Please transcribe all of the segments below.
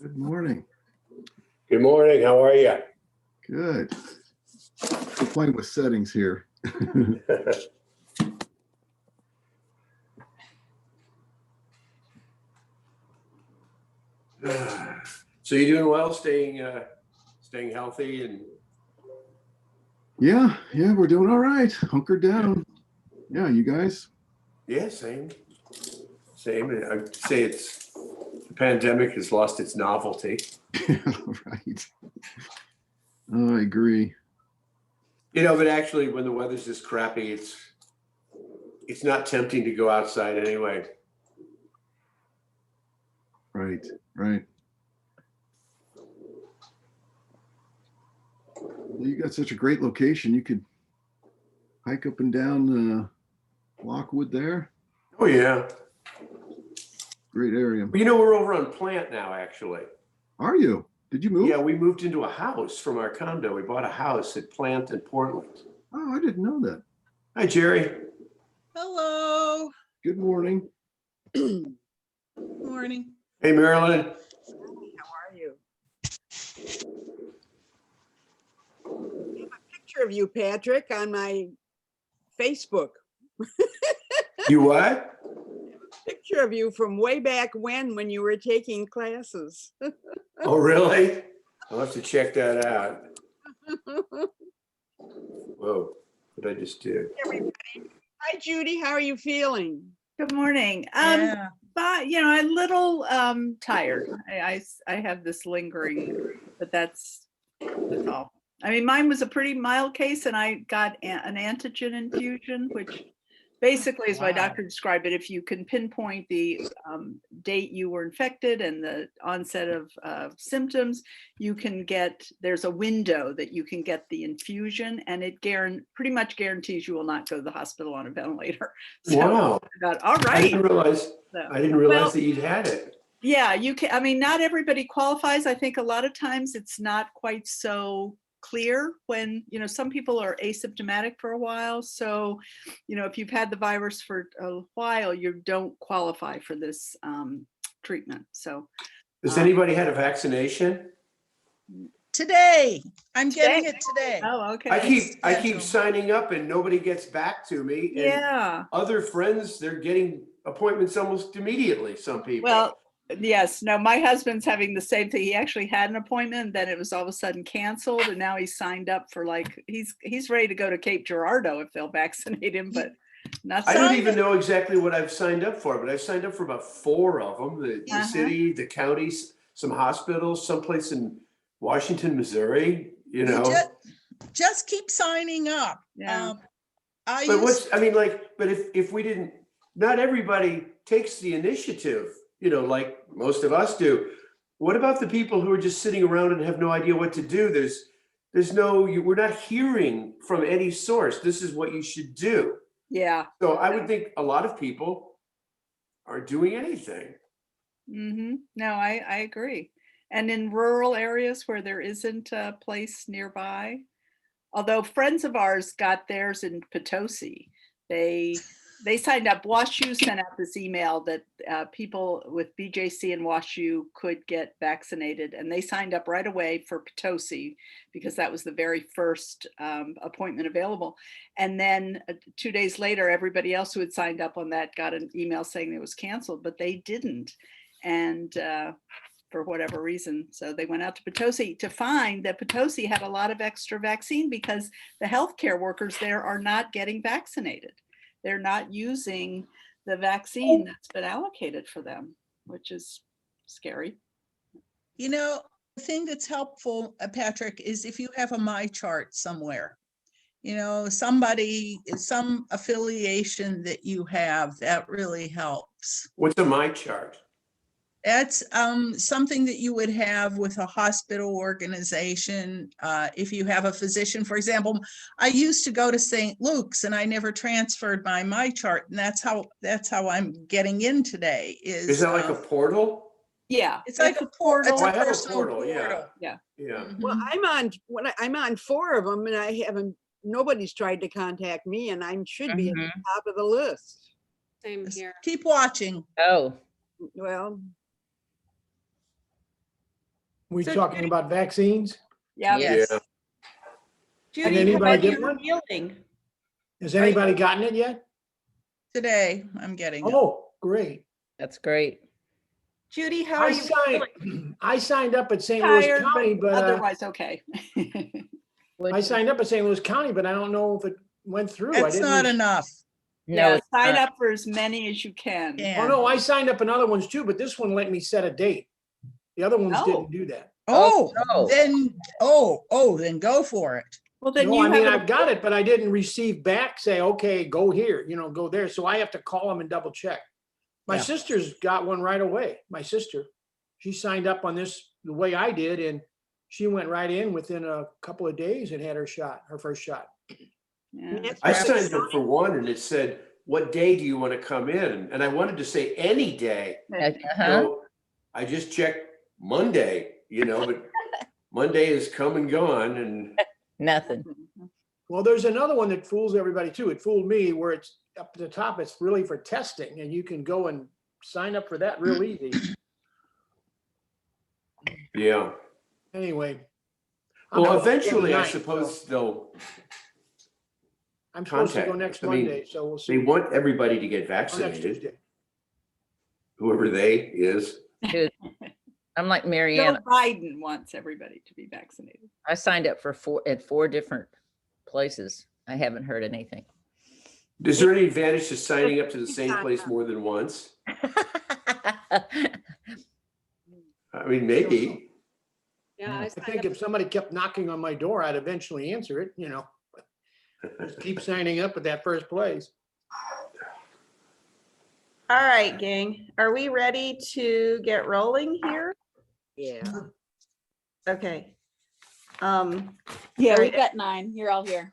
Good morning. Good morning. How are you? Good. We're playing with settings here. So you're doing well, staying healthy, and Yeah, we're doing all right. Hunkered down. Yeah, you guys? yeah, same. I'd say the pandemic has lost its novelty. Yeah, right. Oh, I agree. But actually, when the weather's this crappy, it's not tempting to go outside anyway. Right. You got such a great location. You could hike up and down Lockwood there. Oh yeah. Great area. Well, we're over on Plant now, actually. Are you? Did you move? Yeah, we moved into a house from our condo. We bought a house at Plant in Portland. Oh, I didn't know that. Hi, Jerry. Hello. Good morning. Good morning. Hey, Marilyn. How are you? I have a picture of you, Patrick, on my Facebook. You what? Picture of you from way back when you were taking classes. Oh, really? I'll have to check that out. Whoa, what did I just do? Everybody. Hi, Judy. How are you feeling? Good morning. Yeah. But I'm a little tired. I have this lingering, but that's all. I mean, mine was a pretty mild case, and I got an antigen infusion, which basically, as my doctor described it, if you can pinpoint the date you were infected and the onset of symptoms, you can there's a window that you can get the infusion, and it pretty much guarantees you will not go to the hospital on a ventilator. So Wow. I thought, all right. I didn't realize that you'd had it. Yeah, you can. I mean, not everybody qualifies. I think a lot of times it's not quite so clear when, some people are asymptomatic for a while. So, if you've had the virus for a while, you don't qualify for this treatment. So, Does anybody had a vaccination? Today. I'm getting it today. Oh, okay. I keep signing up and nobody gets back to me. And Yeah. other friends, they're getting appointments almost immediately, some people. Well, yes. No, my husband's having the same thing. He actually had an appointment, then it was all of a sudden canceled, and now he's signed up for he's ready to go to Cape Girardeau if they'll vaccinate him, but not. I don't even know exactly what I've signed up for, but I've signed up for about 4 of them: the city, the counties, some hospitals, someplace in Washington, Missouri. Just keep signing up. Yeah. But if we didn't, not everybody takes the initiative, like most of us do. What about the people who are just sitting around and have no idea what to do? We're not hearing from any source. This is what you should do. Yeah. So I would think a lot of people aren't doing anything. Mm-hmm. No, I agree. And in rural areas where there isn't a place nearby, although friends of ours got theirs in Potosi, they signed up. WashU sent out this email that people with BJC and WashU could get vaccinated, and they signed up right away for Potosi because that was the very first appointment available. And then 2 days later, everybody else who had signed up on that got an email saying it was canceled, but they didn't. And for whatever reason. So they went out to Potosi to find that Potosi had a lot of extra vaccine because the healthcare workers there are not getting vaccinated. They're not using the vaccine that's been allocated for them, which is scary. The thing that's helpful, Patrick, is if you have a My Chart somewhere, some affiliation that you have, that really helps. What's a My Chart? That's something that you would have with a hospital organization. If you have a physician, for example, I used to go to St. Luke's and I never transferred my chart, and that's how I'm getting in today. Is that like a portal? Yeah, it's like a portal. It's I a have a personal portal. Yeah. Well, I'm on 4 of them, and I haven't. Nobody's tried to contact me, and I should be at the top of the list. Same Just here. keep watching. Oh, Well, We So talking Judy- about vaccines? Yeah. yes. Yeah. Judy, anybody how about get your one? healing? Has anybody gotten it yet? Today, I'm getting it. Oh, great. That's great. Judy, how are I you feeling? signed, I signed up at St. Louis Tired, County, but otherwise okay. I signed up at St. Louis County, but I don't know if it went through. I That's didn't not re- enough. No, Yeah, it's sign not. up for as many as you can. Oh, Yeah. no, I signed up in other ones too, but this one let me set a date. The other ones Oh. didn't do that. Oh, no. then go for it. Well, then No, you I mean, have I've got it, but I didn't receive back, say, okay, go here, go there. So I have to call them and double check. My Yeah. sister's got one right away. My sister, she signed up on this the way I did, and she went right in within a couple of days and had her first shot. Yeah. I signed up for one and it said, what day do you want to come in? And I wanted to say any day. Uh-huh. So I just checked Monday, but Monday is come and gone and Nothing. Well, there's another one that fools everybody too. It fooled me where it's up at the top, it's really for testing, and you can go and sign up for that real easy. yeah. Anyway. I'm Well, supposed to go eventually, I tonight, so suppose I'm supposed to go contact next us. I mean, Monday, so we'll they see. want everybody to get Or next vaccinated, Tuesday. whoever they is. Dude, I'm like Joe Marianne. Biden wants everybody to be vaccinated. I signed up for four different places. I haven't heard anything. Is there any advantage to signing up to the same place more than once? I mean, maybe. Yeah, I I signed think up if somebody kept knocking on my door, I'd eventually answer it, Just keep signing up at that first place. All right, gang, are we ready to get rolling here? yeah. Okay. Yeah, All we right. got 9. You're all here.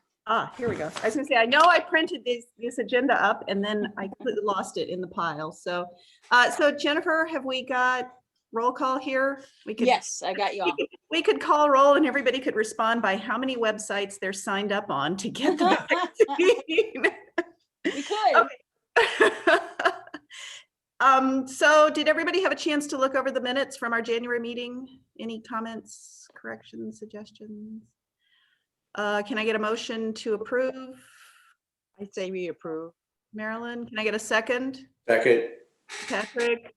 Here we go. I was gonna say, I know I printed this agenda up and then I completely lost it in the pile. So, so Jennifer, have we got roll call here? We could, Yes, I got you all. we could call roll and everybody could respond by how many websites they're signed up on to get the vaccine. We could. So did everybody have a chance to look over the minutes from our January meeting? Any comments, corrections, suggestions? Can I get a motion to approve? I say we approve. Marilyn, can I get a second? Second, Patrick,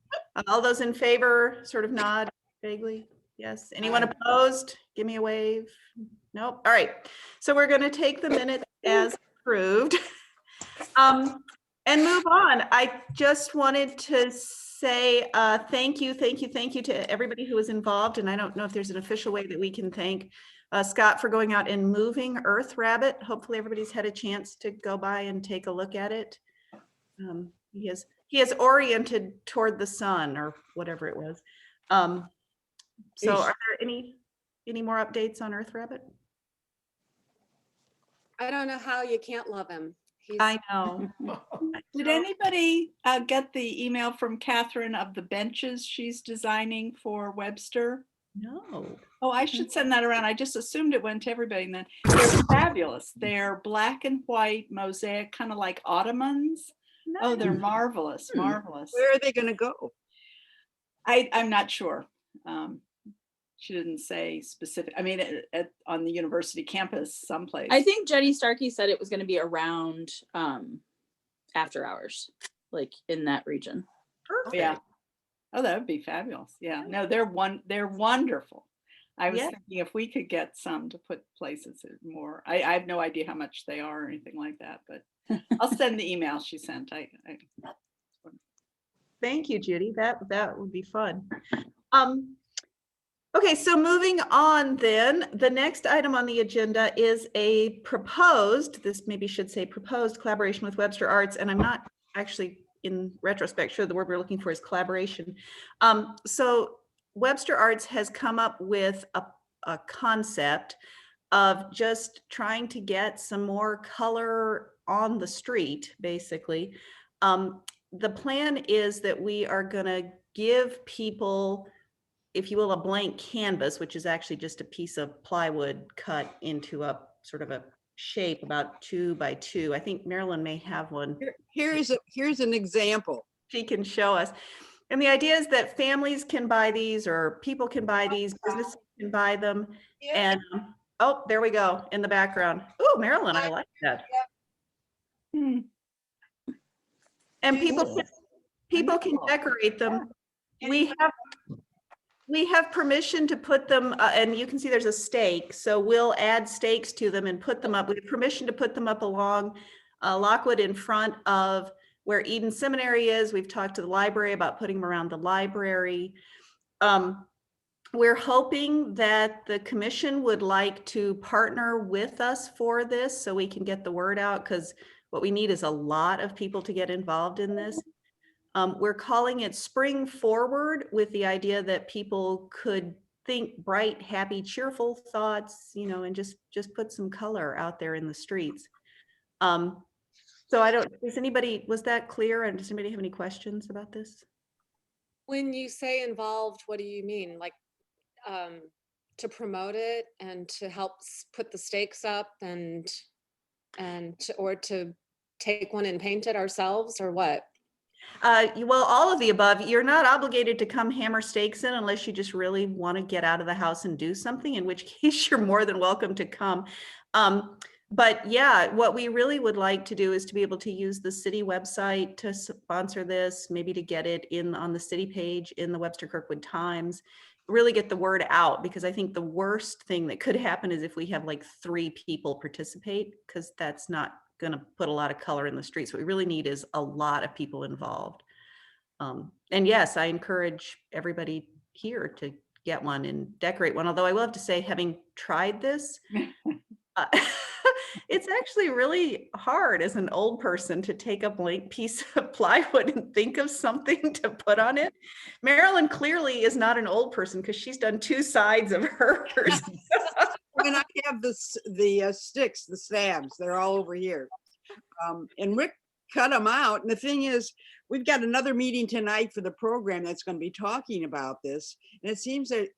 all those in favor, sort of nod vaguely? Yes. Anyone opposed? Give me a wave. Nope. All right. So we're going to take the minutes as approved. And move on. I just wanted to say thank you to everybody who was involved. And I don't know if there's an official way that we can thank Scott for going out and moving Earth Rabbit. Hopefully everybody's had a chance to go by and take a look at it. He is oriented toward the sun or whatever it was. So are there any more updates on Earth Rabbit? I don't know how you can't love him. I know. Did anybody get the email from Catherine of the benches she's designing for Webster? No. Oh, I should send that around. I just assumed it went to everybody. And then they're fabulous. They're black and white mosaic, kind of like ottomans. Oh, they're marvelous, marvelous. Where are they gonna go? I'm not sure. She didn't say specific. I mean, on the university campus someplace. I think Jenny Starkey said it was going to be around after hours, like in that region. Perfect. Yeah. Oh, that would be fabulous. Yeah. No, they're wonderful. I was Yeah. thinking if we could get some to put places more. I have no idea how much they are or anything like that, but I'll send the email she sent. Thank you, Judy. That would be fun. Okay, so moving on then, the next item on the agenda is a proposed, this maybe should say proposed collaboration with Webster Arts, and I'm not actually in retrospect sure the word we're looking for is collaboration. So Webster Arts has come up with a concept of just trying to get some more color on the street, basically. The plan is that we are gonna give people, if you will, a blank canvas, which is actually just a piece of plywood cut into a sort of a shape, about 2 by 2. I think Marilyn may have one. Here's an example. She can show us. And the idea is that families can buy these, or people can buy these, businesses can buy them. And, oh, there we go in the background. Oh, Marilyn, I like that. Hmm. And people can decorate them. We have permission to put them, and you can see there's a stake. So we'll add stakes to them and put them up. We have permission to put them up along Lockwood in front of where Eden Seminary is. We've talked to the library about putting them around the library. We're hoping that the commission would like to partner with us for this so we can get the word out, because what we need is a lot of people to get involved in this. We're calling it Spring Forward, with the idea that people could think bright, happy, cheerful thoughts, you know, and just put some color out there in the streets. So was that clear? And does anybody have any questions about this? When you say involved, what do you mean? Like to promote it and to help put the stakes up or to take one and paint it ourselves, or what? Well, all of the above. You're not obligated to come hammer stakes in unless you just really want to get out of the house and do something, in which case you're more than welcome to come. But yeah, what we really would like to do is to be able to use the city website to sponsor this, maybe to get it on the city page in the Webster Kirkwood Times, really get the word out, because I think the worst thing that could happen is if we have like 3 people participate, because that's not going to put a lot of color in the streets. What we really need is a lot of people involved. And yes, I encourage everybody here to get one and decorate one. Although I will have to say, having tried this, it's actually really hard as an old person to take a blank piece of plywood and think of something to put on it. Marilyn clearly is not an old person, because she's done 2 sides of hers. When I have the sticks, the stabs, they're all over here. And Rick cut them out. And the thing is, we've got another meeting tonight for the program that's going to be talking about this. And it seems that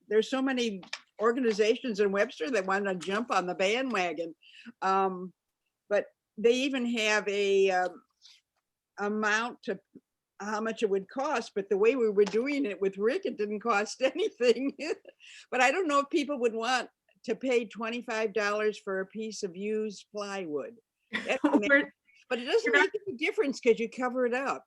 there's so many organizations in Webster that want to jump on the bandwagon. But they even have a amount to how much it would cost, but the way we were doing it with Rick, it didn't cost anything. But I don't know if people would want to pay $25 for a piece of used plywood. But it doesn't make any difference because you cover it up.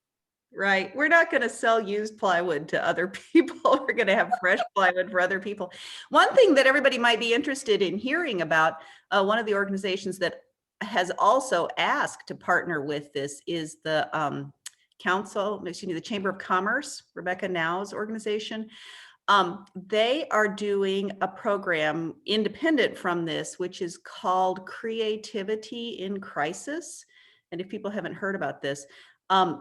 Right. We're not going to sell used plywood to other people. We're going to have fresh plywood for other people. One thing that everybody might be interested in hearing about, one of the organizations that has also asked to partner with this is the the Chamber of Commerce, Rebecca Now's organization. They are doing a program independent from this, which is called Creativity in Crisis. And if people haven't heard about this,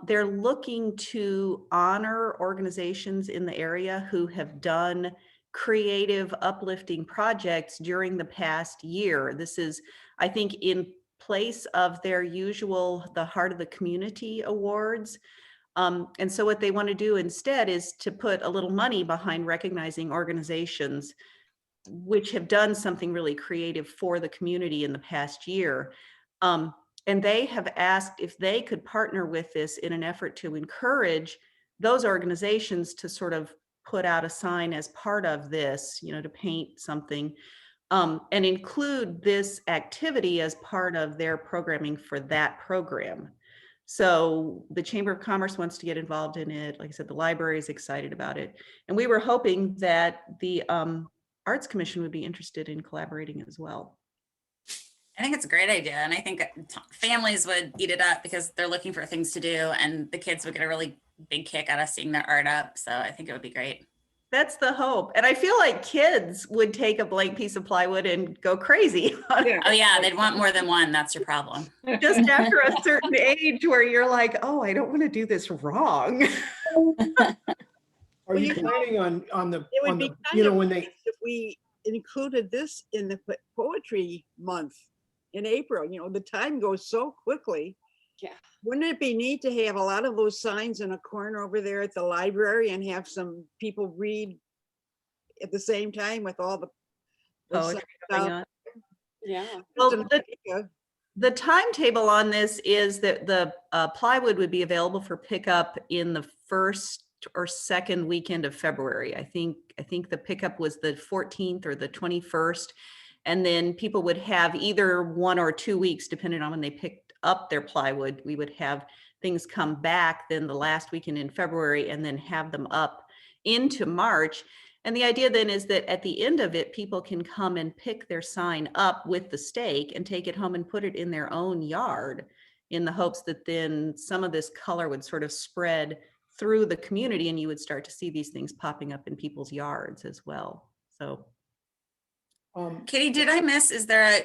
they're looking to honor organizations in the area who have done creative, uplifting projects during the past year. This is, I think, in place of their usual, the Heart of the Community Awards. And so what they want to do instead is to put a little money behind recognizing organizations which have done something really creative for the community in the past year. And they have asked if they could partner with this in an effort to encourage those organizations to sort of put out a sign as part of this, to paint something, and include this activity as part of their programming for that program. So the Chamber of Commerce wants to get involved in it. Like I said, the library is excited about it. And we were hoping that the Arts Commission would be interested in collaborating as well. I think it's a great idea. And I think families would eat it up because they're looking for things to do, and the kids would get a really big kick out of seeing their art up. So I think it would be great. That's the hope. And I feel like kids would take a blank piece of plywood and go crazy. Oh yeah, they'd want more than one. That's your problem. Just after a certain age where you're like, oh, I don't want to do this wrong. Are you planning on the, It would be kind of when nice if we included this in the poetry month in April? The time goes so quickly. Yeah. Wouldn't it be neat to have a lot of those signs in a corner over there at the library and have some people read at the same time with all the Poetry going on. Yeah. Well, Just the timetable on this is that the plywood would be available for pickup in the first or second weekend of February. I think the pickup was the 14th or the 21st. And then people would have either 1 or 2 weeks, depending on when they picked up their plywood. We would have things come back then the last weekend in February and then have them up into March. And the idea then is that at the end of it, people can come and pick their sign up with the stake and take it home and put it in their own yard in the hopes that then some of this color would sort of spread through the community and you would start to see these things popping up in people's yards as well. So. Katie, did I miss, is there a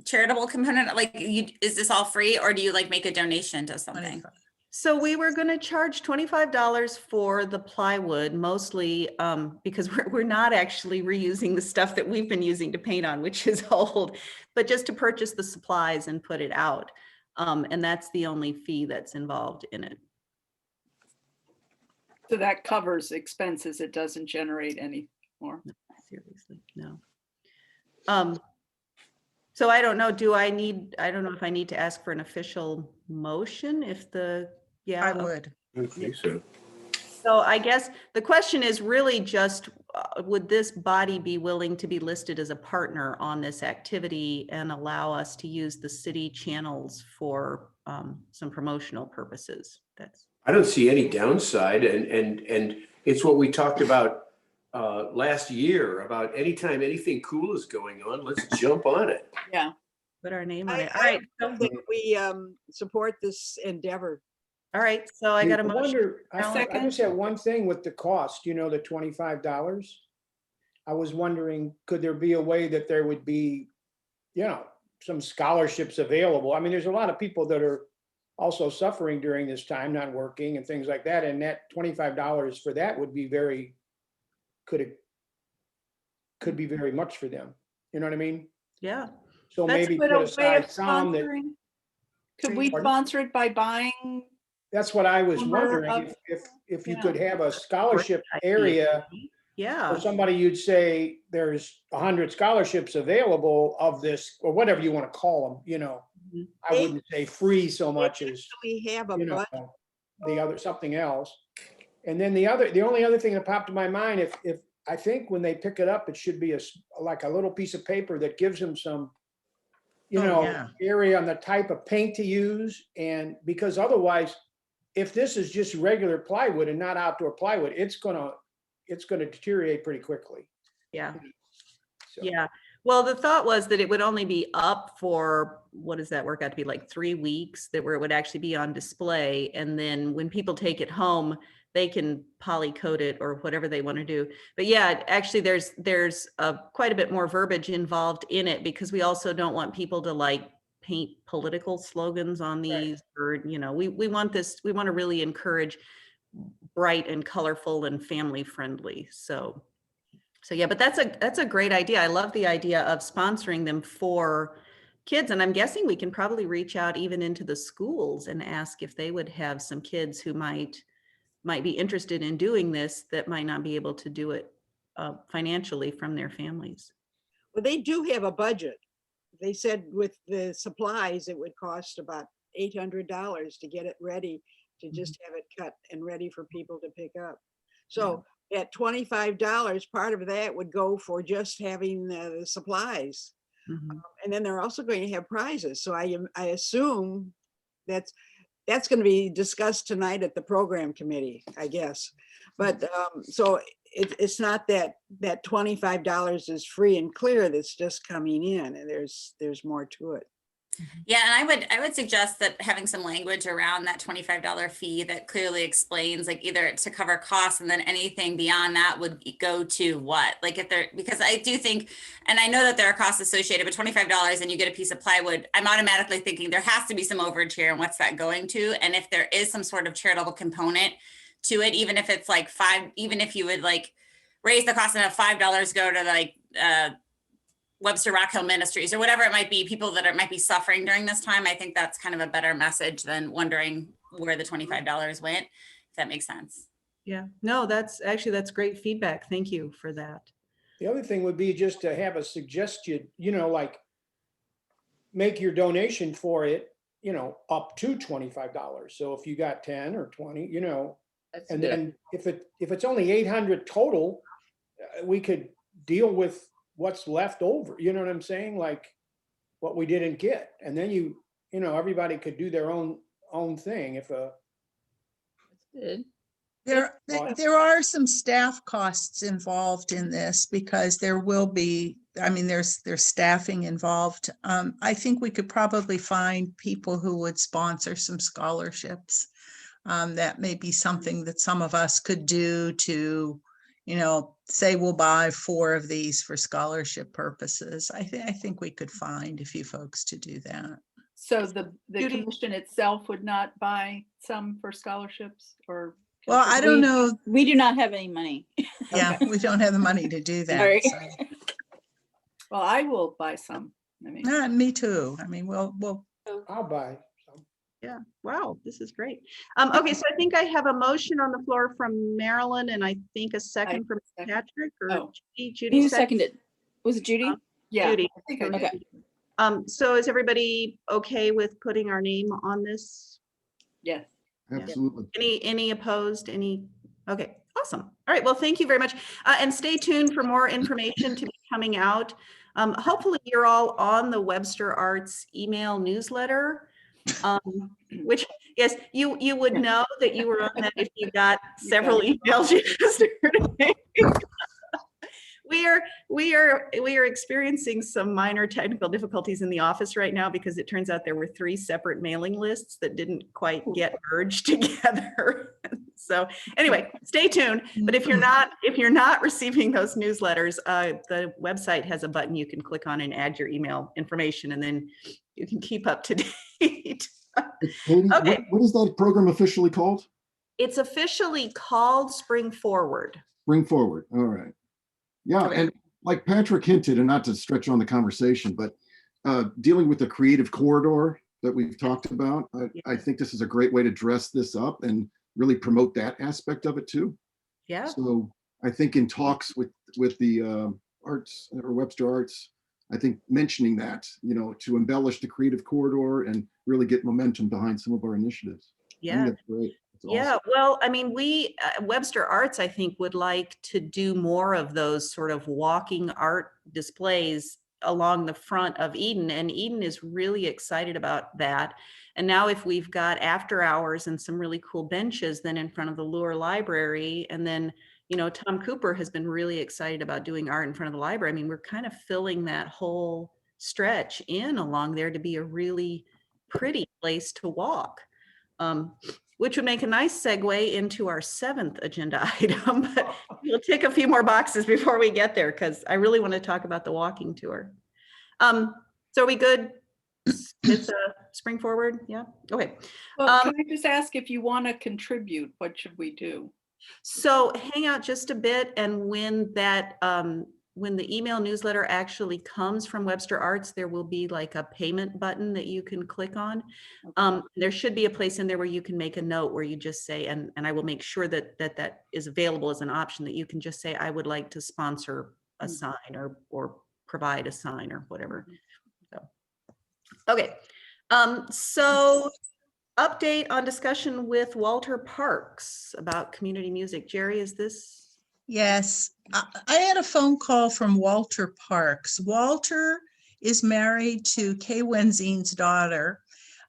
charitable component? Like, is this all free, or do you like make a donation to something? So we were going to charge $25 for the plywood, mostly because we're not actually reusing the stuff that we've been using to paint on, which is old, but just to purchase the supplies and put it out. And that's the only fee that's involved in it. So that covers expenses. It doesn't generate any more. No, seriously, no. So I don't know, I don't know if I need to ask for an official motion if I would. I think so. So I guess the question is really just, would this body be willing to be listed as a partner on this activity and allow us to use the city channels for some promotional purposes? I don't see any downside, and it's what we talked about last year about anytime anything cool is going on, let's jump on it. Yeah. Put our name on it. All I right. hope that we support this endeavor. All right. So I got a I motion. wonder, I Second. just have one thing with the cost, the $25. I was wondering, could there be a way that there would be, some scholarships available? I mean, there's a lot of people that are also suffering during this time, not working and things like that. And that $25 for that would be could be very much for them. You know what I mean? Yeah. So That's maybe a good put way aside of some that, sponsoring. Could we Pardon? sponsor it by buying? that's what I was Number wondering, of- if you yeah. could have a scholarship area. Yeah. For somebody, you'd say there's 100 scholarships available of this, or whatever you want to call them, Mhm. I wouldn't say free so much as, We have a you know, budget. the other, something else. And then the only other thing that popped in my mind, if I think when they pick it up, it should be like a little piece of paper that gives them some, yeah. area on the type of paint to use. And because otherwise, if this is just regular plywood and not outdoor plywood, it's gonna deteriorate pretty quickly. Yeah. So, Yeah. Well, the thought was that it would only be up for, what does that work out to be, like 3 weeks, where it would actually be on display. And then when people take it home, they can poly coat it or whatever they want to do. But yeah, actually there's quite a bit more verbiage involved in it, because we also don't want people to like paint political slogans on these, or, we want to really encourage bright and colorful and family friendly. So yeah, but that's a great idea. I love the idea of sponsoring them for kids. And I'm guessing we can probably reach out even into the schools and ask if they would have some kids who might be interested in doing this, that might not be able to do it financially from their families. Well, they do have a budget. They said with the supplies, it would cost about $800 to get it ready, to just have it cut and ready for people to pick up. So at $25, part of that would go for just having the supplies. Mhm. And then they're also going to have prizes. So I assume that's going to be discussed tonight at the program committee, I guess. But so it's not that $25 is free and clear that's just coming in, and there's more to it. Yeah, and I would suggest that having some language around that $25 fee that clearly explains, like, either to cover costs, and then anything beyond that would go to what, like, because I do think, and I know that there are costs associated, but $25 and you get a piece of plywood, I'm automatically thinking there has to be some overage here, and what's that going to? And if there is some sort of charitable component to it, even if it's like even if you would like raise the cost and have $5 go to like Webster Rock Hill Ministries or whatever it might be, people that might be suffering during this time, I think that's kind of a better message than wondering where the $25 went, if that makes sense. Yeah, no, that's great feedback. Thank you for that. the other thing would be just to have a suggestion, like make your donation for it, up to $25. So if you got 10 or 20, That's and good. then if it's only 800 total, we could deal with what's left over. You know what I'm saying? Like what we didn't get. And then everybody could do their own thing. That's good. There are some staff costs involved in this because there will be, there's staffing involved. I think we could probably find people who would sponsor some scholarships. That may be something that some of us could do to, say we'll buy 4 of these for scholarship purposes. I think we could find a few folks to do that. So the Judy? commission itself would not buy some for scholarships or? Well, I don't know. We do not have any money. Yeah, we don't have the money to do that. Sorry. So. Well, I will buy some. Me too. I'll buy some. Yeah, wow, this is great. Okay, so I think I have a motion on the floor from Marilyn and I think a second from second. Patrick or Oh. Judy. Who seconded? Was it Judy? Yeah. Judy. I think I Okay. did. So is everybody okay with putting our name on this? Yes. Absolutely. Any opposed, okay, awesome. All right, well, thank you very much. And stay tuned for more information to be coming out. Hopefully you're all on the Webster Arts email newsletter, which, yes, you would know that you were on that if you got several emails yesterday. We are experiencing some minor technical difficulties in the office right now because it turns out there were 3 separate mailing lists that didn't quite get merged together. So anyway, stay tuned. But if you're not receiving those newsletters, the website has a button you can click on and add your email information, and then you can keep up to date. Katie, Okay. what is that program officially called? It's officially called Spring Forward. Bring Forward. All right. Yeah, Okay. and like Patrick hinted, and not to stretch on the conversation, but dealing with the creative corridor that we've talked about, I think this is a great way to dress this up and really promote that aspect of it too. Yeah. So I think in talks with the arts or Webster Arts, I think mentioning that, to embellish the creative corridor and really get momentum behind some of our initiatives. I Yeah. think that's great. That's Yeah, awesome. well, we, Webster Arts, I think, would like to do more of those sort of walking art displays along the front of Eden, and Eden is really excited about that. And now if we've got after hours and some really cool benches then in front of the Lure Library, and then, Tom Cooper has been really excited about doing art in front of the library. We're kind of filling that whole stretch in along there to be a really pretty place to walk. Which would make a nice segue into our 7th agenda item, but we'll tick a few more boxes before we get there because I really want to talk about the walking tour. So are we good? It's a Spring Forward, yeah, okay. Well, can I just ask, if you want to contribute, what should we do? So hang out just a bit, and when that when the email newsletter actually comes from Webster Arts, there will be like a payment button that you can click on. There should be a place in there where you can make a note where you just say, and I will make sure that is available as an option, that you can just say, I would like to sponsor a sign or provide a sign or whatever. So, okay. So update on discussion with Walter Parks about community music. Jerry, is this? Yes, I had a phone call from Walter Parks. Walter is married to Kay Wenzine's daughter,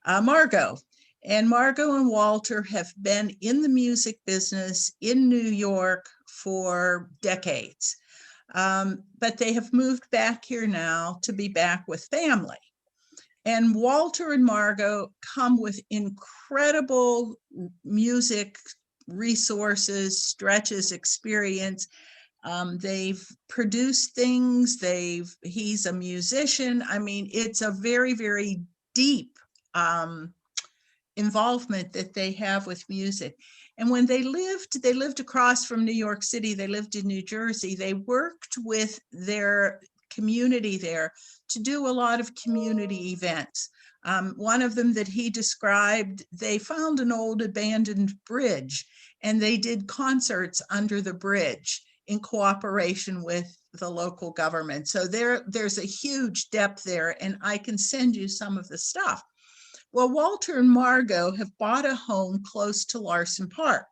Margot. And Margot and Walter have been in the music business in New York for decades. But they have moved back here now to be back with family. And Walter and Margot come with incredible music resources, stretches, experience. They've produced things. He's a musician. It's a very, very deep involvement that they have with music. And when they lived across from New York City. They lived in New Jersey. They worked with their community there to do a lot of community events. One of them that he described, they found an old abandoned bridge and they did concerts under the bridge. in cooperation with the local government. So there's a huge depth there, and I can send you some of the stuff. Well, Walter and Margot have bought a home close to Larson Park.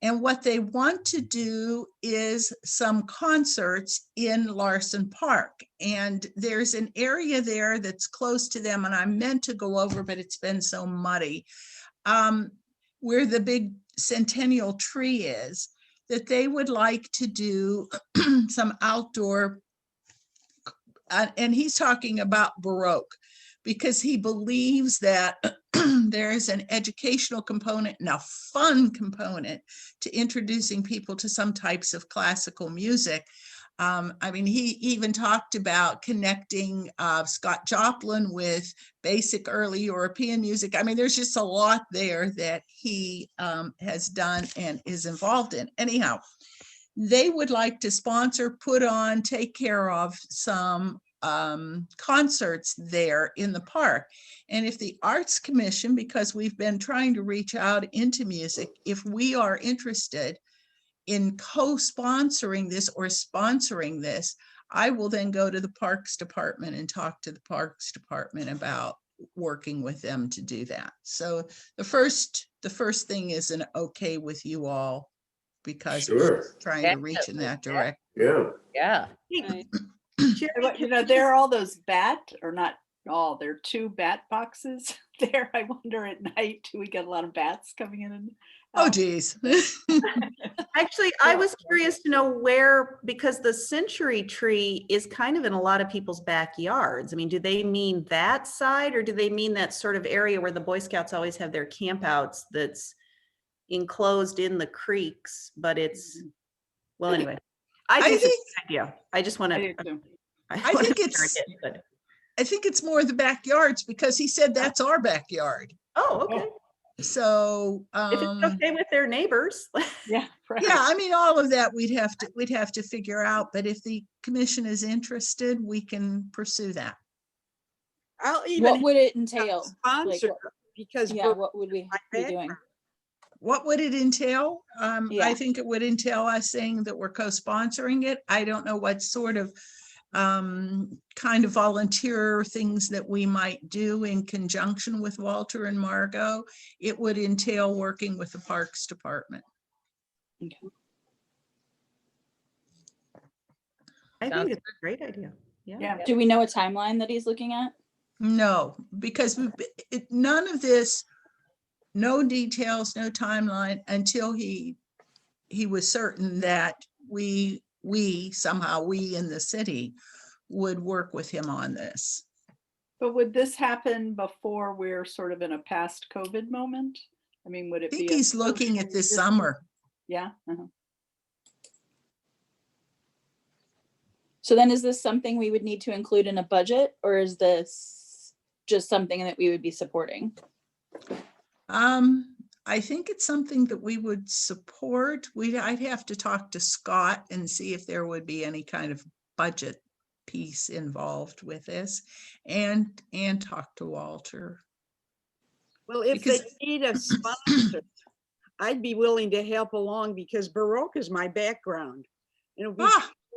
And what they want to do is some concerts in Larson Park. And there's an area there that's close to them, and I meant to go over, but it's been so muddy, where the big centennial tree is, that they would like to do some outdoor, and he's talking about Baroque, because he believes that there is an educational component and a fun component to introducing people to some types of classical music. I mean, he even talked about connecting Scott Joplin with basic early European music. I mean, there's just a lot there that he has done and is involved in. Anyhow, they would like to sponsor, put on, take care of some concerts there in the park. And if the Arts Commission, because we've been trying to reach out into music, if we are interested in co-sponsoring this or sponsoring this, I will then go to the Parks Department and talk to the Parks Department about working with them to do that. So the first thing is an okay with you all, because Sure. we're trying to reach in that direction. Yeah. Yeah. Right. You know, there are all those bat, or not all, there are 2 bat boxes there. I wonder at night, do we get a lot of bats coming in? And Oh, geez. Actually, I was curious to know where, because the century tree is kind of in a lot of people's backyards. I mean, do they mean that side, or do they mean that sort of area where the Boy Scouts always have their campouts that's enclosed in the creeks, but it's, well, anyway. I think it's a good idea. I just want I to. do too. I think it's more the backyards, because he said that's our backyard. Oh, okay. So If it's okay with their neighbors. Yeah, right. yeah, I mean, all of that we'd have to figure out, but if the commission is interested, we can pursue that. I'll even What would it entail? sponsor, because Yeah, what would we be doing? What would it entail? I Yeah. think it would entail us saying that we're co-sponsoring it. I don't know what sort of kind of volunteer things that we might do in conjunction with Walter and Margot. It would entail working with the Parks Department. Okay. I think it's a great idea. Yeah. Do we know a timeline that he's looking at? No, because none of this, no details, no timeline, until he was certain that we in the city would work with him on this. But would this happen before we're sort of in a past COVID moment? I mean, would I it be? think he's looking at this summer. Yeah. So then is this something we would need to include in a budget, or is this just something that we would be supporting? I think it's something that we would support. I'd have to talk to Scott and see if there would be any kind of budget piece involved with this, and talk to Walter. Well, if Because- they need a sponsor, I'd be willing to help along, because Baroque is my background. It would be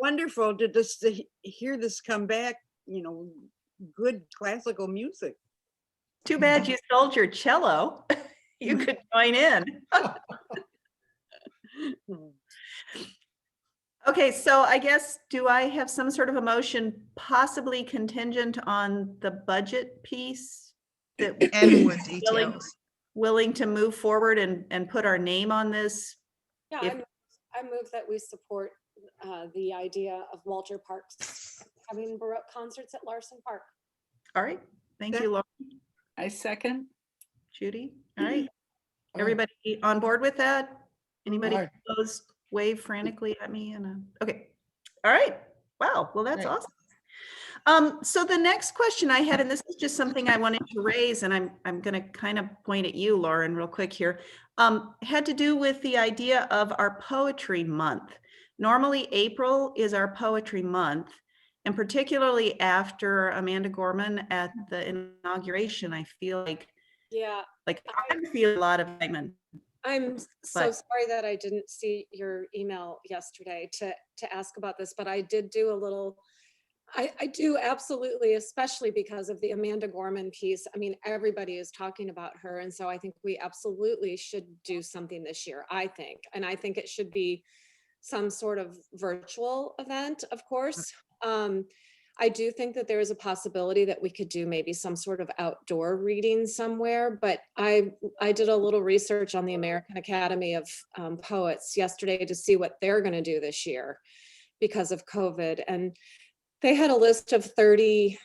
wonderful to just to hear this come back, you know, good classical music. Too bad you sold your cello. You could join in. Okay, so I guess, do I have some sort of a motion possibly contingent on the budget piece? That And more willing, details. willing to move forward and put our name on this? Yeah, If- I move that we support the idea of Walter Parks having Baroque concerts at Larson Park. All right, thank you, Laura. I second. Judy, all right. Everybody on board with that? Anybody Aye. opposed? Wave frantically at me and, okay. All right, wow, well, that's Great. awesome. So the next question I had, and this is just something I wanted to raise, and I'm gonna kind of point at you, Lauren, real quick here, had to do with the idea of our poetry month. Normally, April is our poetry month, and particularly after Amanda Gorman at the inauguration, I feel like Yeah, I feel a lot of excitement I'm so But- sorry that I didn't see your email yesterday to ask about this, but I did do a little, I do absolutely, especially because of the Amanda Gorman piece. I mean, everybody is talking about her. And so I think we absolutely should do something this year, I think. And I think it should be some sort of virtual event, of course. I do think that there is a possibility that we could do maybe some sort of outdoor reading somewhere, but I did a little research on the American Academy of Poets yesterday to see what they're going to do this year because of COVID. And they had a list of 30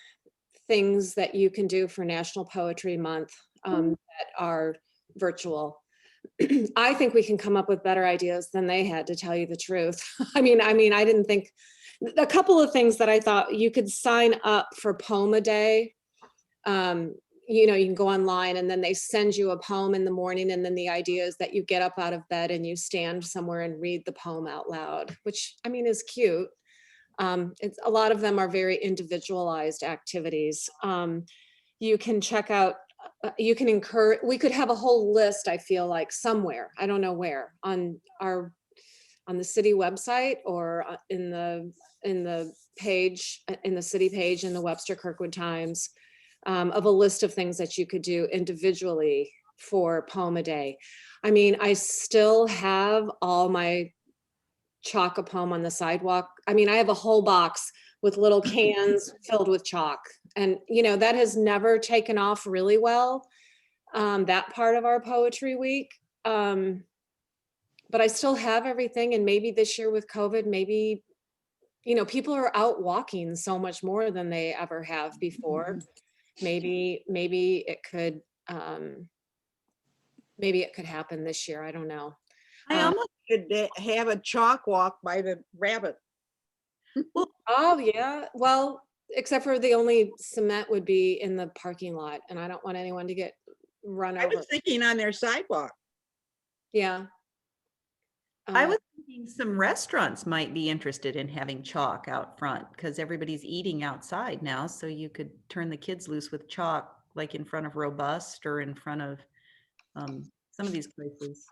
things that you can do for National Poetry Month that are virtual. I think we can come up with better ideas than they had, to tell you the truth. I mean, I didn't think, a couple of things that I thought you could sign up for Poem a Day. You know, you can go online and then they send you a poem in the morning. And then the idea is that you get up out of bed and you stand somewhere and read the poem out loud, which I mean is cute. It's, a lot of them are very individualized activities. You can check out, you can encourage, we could have a whole list, I feel like, somewhere, I don't know where, on the city website or in the page, in the city page in the Webster Kirkwood Times, of a list of things that you could do individually for Poem a Day. I mean, I still have all my chalk a poem on the sidewalk. I mean, I have a whole box with little cans filled with chalk. And, you know, that has never taken off really well, that part of our poetry week. But I still have everything. And maybe this year with COVID, maybe, you know, people are out walking so much more than they ever have before. Maybe it could, maybe it could happen this year. I don't know. I almost could have a chalk walk by the rabbit. Oh, yeah. Well, except for the only cement would be in the parking lot and I don't want anyone to get run I over. was thinking on their sidewalk. Yeah. I Uh, was thinking some restaurants might be interested in having chalk out front because everybody's eating outside now. So you could turn the kids loose with chalk, like in front of Robust or in front of some of these places.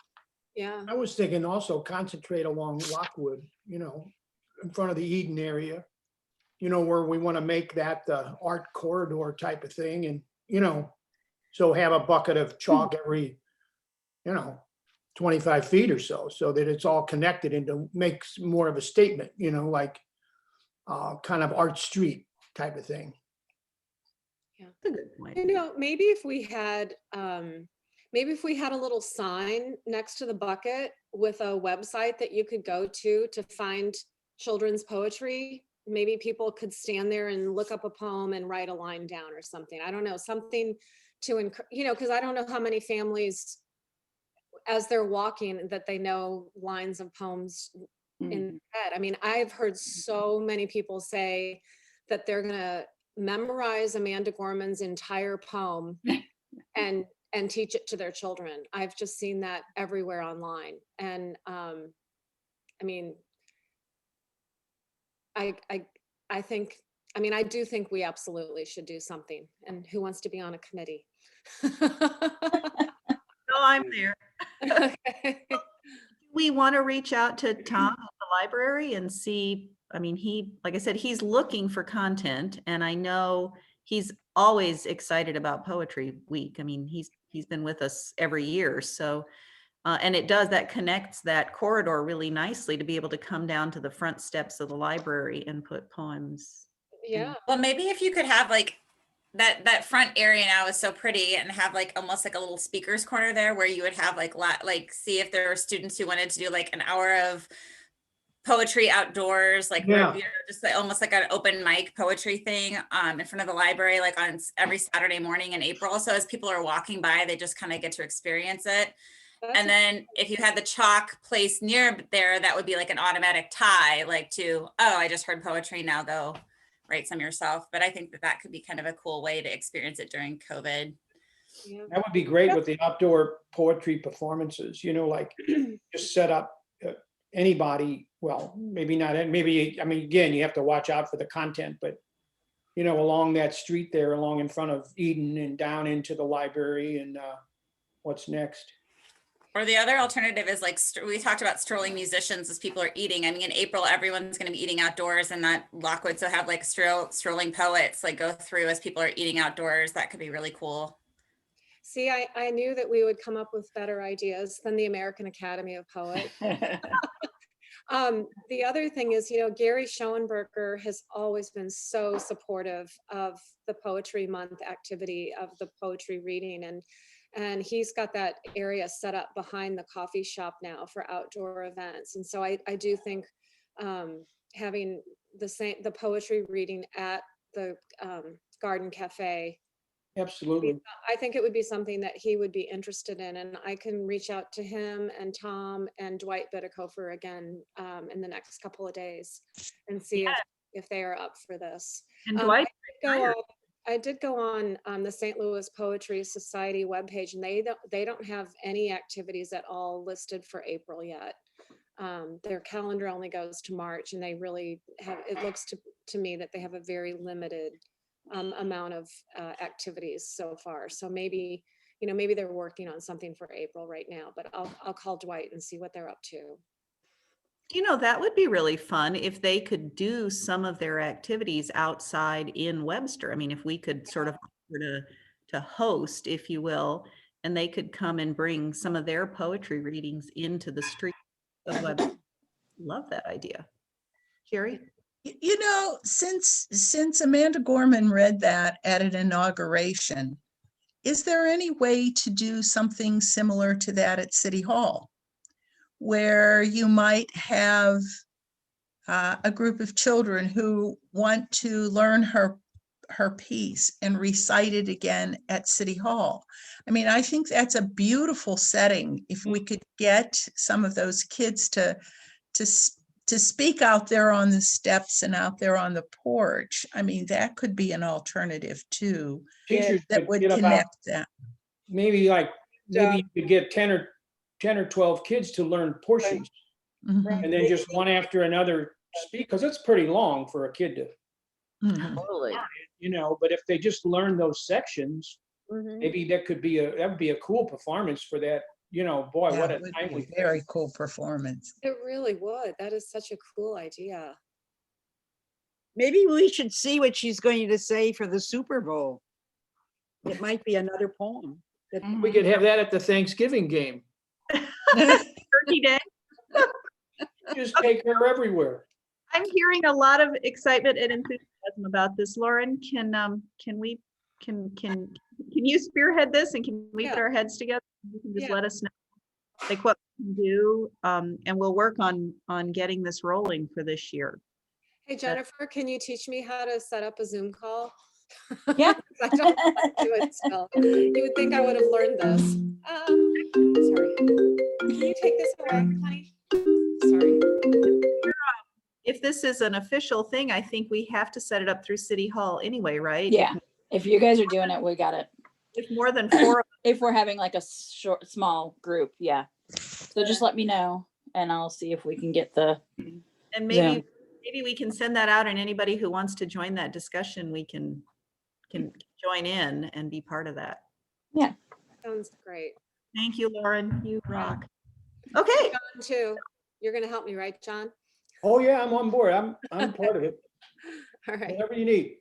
Yeah. I was thinking also concentrate along Lockwood, in front of the Eden area, where we want to make that the art corridor type of thing. And, so have a bucket of chalk every, 25 feet or so that it's all connected and to make more of a statement, like kind of Art Street type of thing. Yeah. That's a good point. You know, maybe if we had a little sign next to the bucket with a website that you could go to find children's poetry, maybe people could stand there and look up a poem and write a line down or something. I don't know, something to, because I don't know how many families, as they're walking, that they know lines of poems in their head. I mean, I've heard so many people say that they're gonna memorize Amanda Gorman's entire poem and teach it to their children. I've just seen that everywhere online. And I mean, I do think we absolutely should do something. And who wants to be on a committee? No, I'm there. Okay. We want to reach out to Tom at the library and see, I mean, like I said, he's looking for content and I know he's always excited about Poetry Week. I mean, he's been with us every year. So, and that connects that corridor really nicely to be able to come down to the front steps of the library and put poems. Yeah. Well, maybe if you could have like that front area now is so pretty and have like almost like a little speakers corner there where you would have like see if there were students who wanted to do like an hour of poetry outdoors, like Yeah. just like, almost like an open mic poetry thing in front of the library, like on every Saturday morning in April. So as people are walking by, they just kind of get to experience it. And then if you had the chalk placed near there, that would be like an automatic tie, like to, oh, I just heard poetry, now go write some yourself. But I think that could be kind of a cool way to experience it during COVID. Yeah. That would be great with the outdoor poetry performances, like just set up anybody, well, maybe not, maybe, I mean, again, you have to watch out for the content, but along that street there, along in front of Eden and down into the library and what's next. Or the other alternative is like, we talked about strolling musicians as people are eating. I mean, in April, everyone's going to be eating outdoors, and that Lockwood, so have like strolling poets like go through as people are eating outdoors. That could be really cool. See, I knew that we would come up with better ideas than the American Academy of Poets. The other thing is, Gary Schoenberger has always been so supportive of the Poetry Month activity, of the poetry reading, and he's got that area set up behind the coffee shop now for outdoor events. And so I do think having the poetry reading at the Garden Cafe, Absolutely. I think it would be something that he would be interested in, and I can reach out to him and Tom and Dwight Bittakofer again in the next couple of days and see if they are up for this. And Dwight, I did go on the St. Louis Poetry Society webpage, and they don't have any activities at all listed for April yet. Their calendar only goes to March, and they really have, it looks to me that they have a very limited amount of activities so far. So maybe they're working on something for April right now, but I'll call Dwight and see what they're up to. that would be really fun if they could do some of their activities outside in Webster. I mean, if we could sort of offer to host, if you will, and they could come and bring some of their poetry readings into the street of Webster. Love that idea. Jerry? Since Amanda Gorman read that at an inauguration, is there any way to do something similar to that at City Hall, where you might have a group of children who want to learn her piece and recite it again at City Hall? I mean, I think that's a beautiful setting. If we could get some of those kids to speak out there on the steps and out there on the porch, I mean, that could be an alternative too. Teachers that could would get about connect that. maybe you could get 10 or 12 kids to learn portions, Mhm. and then just one after another speak, because it's pretty long for a kid to, Mhm. Totally. but if they just learn those sections, Mhm. maybe that would be a cool performance for that. Boy, That what a would be timely. a very cool performance. It really would. That is such a cool idea. Maybe we should see what she's going to say for the Super Bowl. It might be another poem. We could have that at the Thanksgiving game. Turkey Day. Just take her everywhere. I'm hearing a lot of excitement and enthusiasm about this. Lauren, can you spearhead this, and can we put our heads together? You can just let us know like what we can do, and we'll work on getting this rolling for this year. Hey, Jennifer, can you teach me how to set up a Zoom call? Yeah. I don't know how to do it still. You would think I would have learned this. Sorry. Can you take this away, honey? Sorry. If this is an official thing, I think we have to set it up through City Hall anyway, right? Yeah. If you guys are doing it, we got it. If more than 4 If we're having like a small group, yeah. So just let me know, and I'll see if we can get the. And maybe we can send that out, and anybody who wants to join that discussion, we can join in and be part of that. Yeah. Sounds great. Thank you, Lauren. You rock. Okay. John, too. You're going to help me, right, John? Oh yeah, I'm on board. I'm part of it. All right. Whatever you need.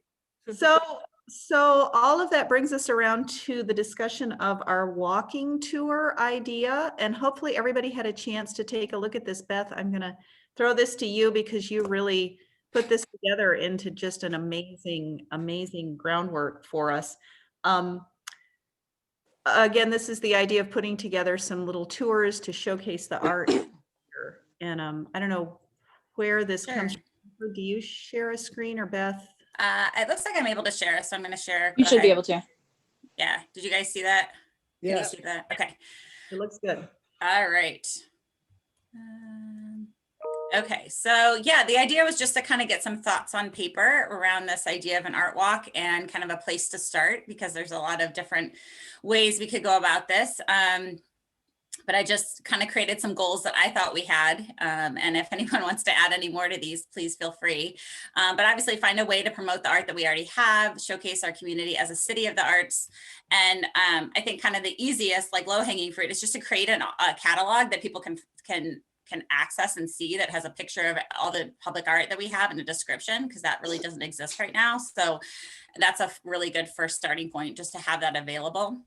So all of that brings us around to the discussion of our walking tour idea, and hopefully everybody had a chance to take a look at this. Beth, I'm going to throw this to you because you really put this together into just an amazing groundwork for us. Again, this is the idea of putting together some little tours to showcase the art. And I don't know where this comes from. Do you share a screen, or Beth? It looks like I'm able to share, so I'm going to share. You Go should be ahead. able to. Yeah. Did you guys see that? Can Yeah. you see that? Okay. It looks good. All right. Okay, so yeah, the idea was just to kind of get some thoughts on paper around this idea of an art walk and kind of a place to start, because there's a lot of different ways we could go about this. But I just kind of created some goals that I thought we had. And if anyone wants to add any more to these, please feel free. But obviously find a way to promote the art that we already have, showcase our community as a city of the arts. And I think kind of the easiest, like low hanging fruit, is just to create a catalog that people can access and see, that has a picture of all the public art that we have and a description, because that really doesn't exist right now. So that's a really good first starting point, just to have that available.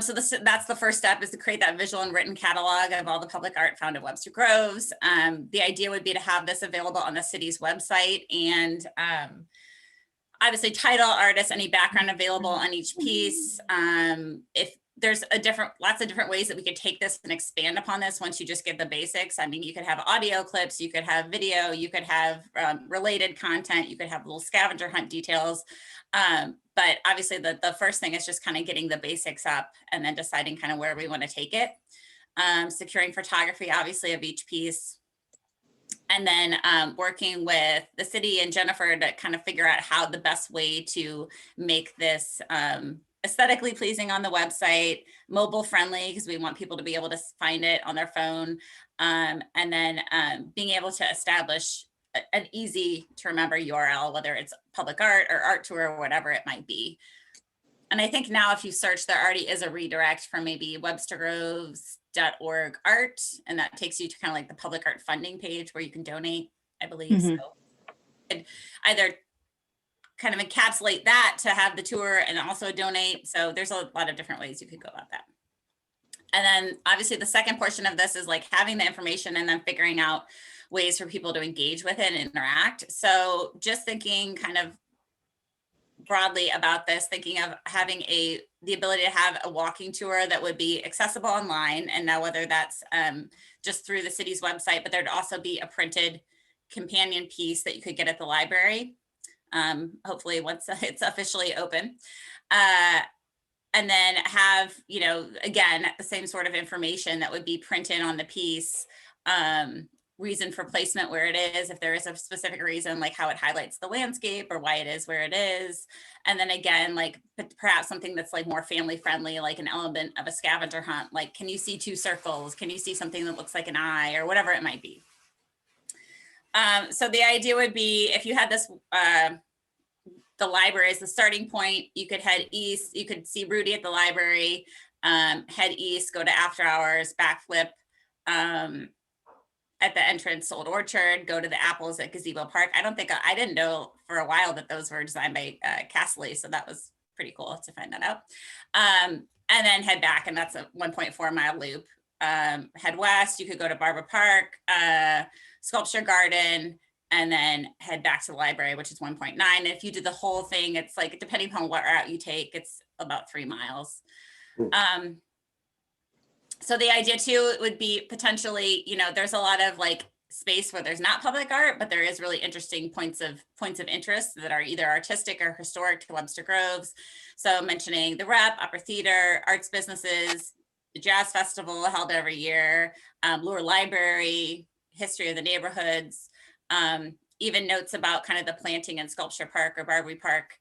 So that's the first step, is to create that visual and written catalog of all the public art found at Webster Groves. The idea would be to have this available on the city's website, and obviously title, artist, any background available on each piece. If there's lots of different ways that we could take this and expand upon this once you just get the basics. I mean, you could have audio clips, you could have video, you could have related content, you could have little scavenger hunt details. But obviously the first thing is just kind of getting the basics up and then deciding kind of where we want to take it. Securing photography, obviously, of each piece. And then working with the city and Jennifer to kind of figure out how the best way to make this aesthetically pleasing on the website, mobile friendly, because we want people to be able to find it on their phone. And then being able to establish an easy to remember URL, whether it's public art or art tour or whatever it might be. And I think now if you search, there already is a redirect for maybe webstergroves.org art, and that takes you to kind of like the public art funding page where you can donate, I believe. So either kind of encapsulate that to have the tour and also donate. So there's a lot of different ways you could go about that. And then obviously the second portion of this is like having the information and then figuring out ways for people to engage with it and interact. So just thinking kind of broadly about this, thinking of having the ability to have a walking tour that would be accessible online. And now whether that's just through the city's website, but there'd also be a printed companion piece that you could get at the library. Hopefully once it's officially open. And then have, again, the same sort of information that would be printed on the piece, reason for placement where it is, if there is a specific reason, like how it highlights the landscape or why it is where it is. And then again, like perhaps something that's like more family friendly, like an element of a scavenger hunt, like can you see two circles? Can you see something that looks like an eye or whatever it might be? So the idea would be if you had this, the library is the starting point, you could head east, you could see Rudy at the library, head east, go to after hours, backflip, at the entrance Old Orchard, go to the apples at Gazebo Park. I didn't know for a while that those were designed by Castley, so that was pretty cool to find that out. And then head back, and that's a 1.4 mile loop. Head west, you could go to Barber Park, Sculpture Garden, and then head back to the library, which is 1.9. And if you did the whole thing, it's like, depending upon what route you take, it's about 3 miles. So the idea too would be potentially, there's a lot of like space where there's not public art, but there is really interesting points of interest that are either artistic or historic to Webster Groves. So mentioning the Rep, Upper Theater, arts businesses, the Jazz Festival held every year, Lower Library, history of the neighborhoods, even notes about kind of the planting in Sculpture Park or Barbary Park.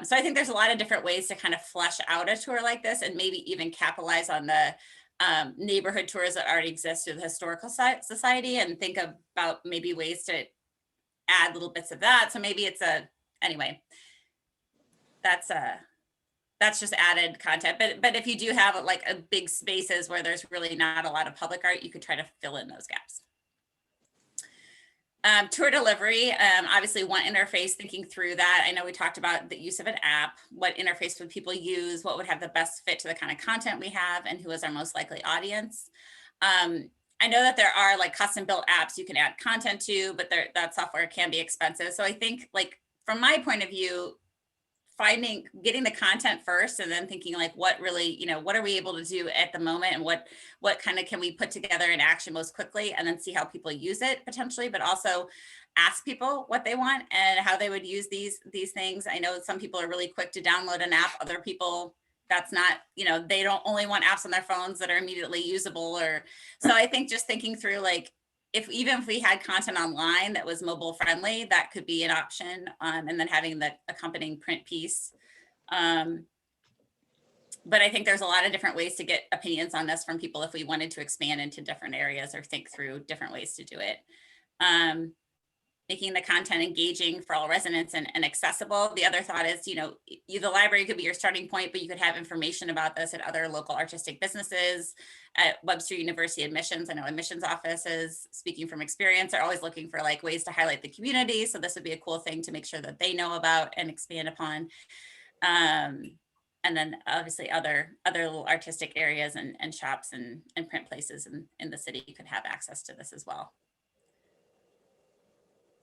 So I think there's a lot of different ways to kind of flesh out a tour like this and maybe even capitalize on the neighborhood tours that already exist through the Historical Society and think about maybe ways to add little bits of that. So maybe it's anyway, that's just added content. But if you do have like a big spaces where there's really not a lot of public art, you could try to fill in those gaps. Tour delivery, obviously one interface, thinking through that. I know we talked about the use of an app, what interface would people use, what would have the best fit to the kind of content we have, and who is our most likely audience. I know that there are like custom built apps you can add content to, but that software can be expensive. So I think like from my point of view, getting the content first and then thinking like what really, what are we able to do at the moment and what kind of can we put together in action most quickly, and then see how people use it potentially, but also ask people what they want and how they would use these things. I know some people are really quick to download an app, other people that's not, they don't only want apps on their phones that are immediately usable. So I think just thinking through like, even if we had content online that was mobile friendly, that could be an option. And then having the accompanying print piece. but I think there's a lot of different ways to get opinions on this from people if we wanted to expand into different areas or think through different ways to do it. Making the content engaging for all residents and accessible. The other thought is, the library could be your starting point, but you could have information about this at other local artistic businesses, at Webster University admissions. I know admissions offices, speaking from experience, are always looking for like ways to highlight the community. So this would be a cool thing to make sure that they know about and expand upon. And then obviously other little artistic areas and shops and print places in the city could have access to this as well.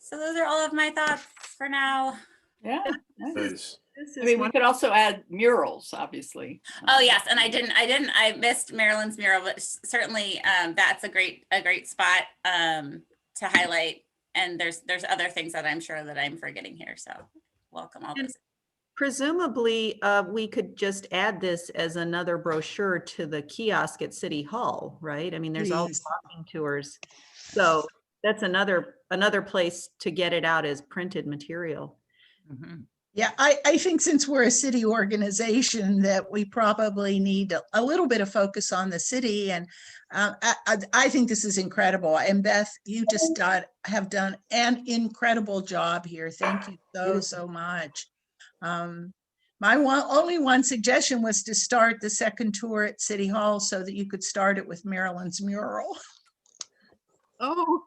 So those are all of my thoughts for now. Yeah. Nice. I mean, we could also add murals, obviously. Oh yes, and I missed Marilyn's mural, but certainly that's a great spot to highlight. And there's other things that I'm sure that I'm forgetting here. So welcome all those. Presumably, we could just add this as another brochure to the kiosk at City Hall, right? I mean, there's all the Please. walking tours. So that's another place to get it out as printed material. Mhm. Yeah, I think since we're a city organization that we probably need a little bit of focus on the city. And I think this is incredible. And Beth, you just have done an incredible job here. Thank you so much. My only one suggestion was to start the second tour at City Hall so that you could start it with Marilyn's mural. Oh,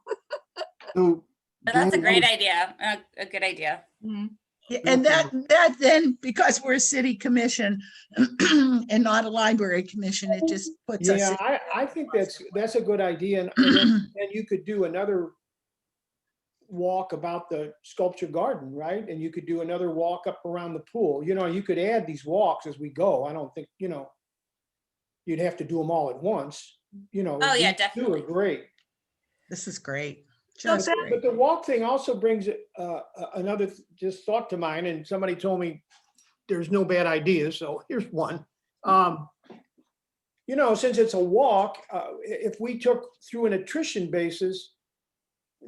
So But that's a Jen, great idea, a good idea. Mhm. Yeah, and that then, because we're a city commission and not a library commission, it just puts us. Yeah, I think that's a good idea. And then you could do another walk about the sculpture garden, right? And you could do another walk up around the pool. You could add these walks as we go. I don't think, you'd have to do them all at once. Oh yeah, these two definitely. are great. This is great. So Just that- great. But the walk thing also brings another just thought to mind, and somebody told me there's no bad ideas, so here's one. Since it's a walk, if we took through an attrition basis,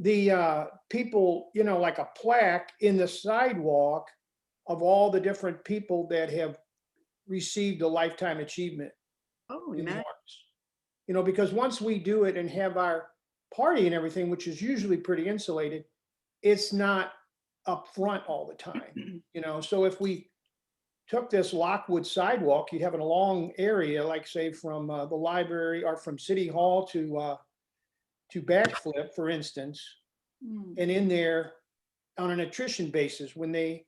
the people, like a plaque in the sidewalk of all the different people that have received a lifetime achievement oh, in the nice. arts. Because once we do it and have our party and everything, which is usually pretty insulated, it's not up front all the time. So if we took this Lockwood sidewalk, you'd have a long area, like say from the library or from City Hall to Backflip, for instance, and in there on an attrition basis, when they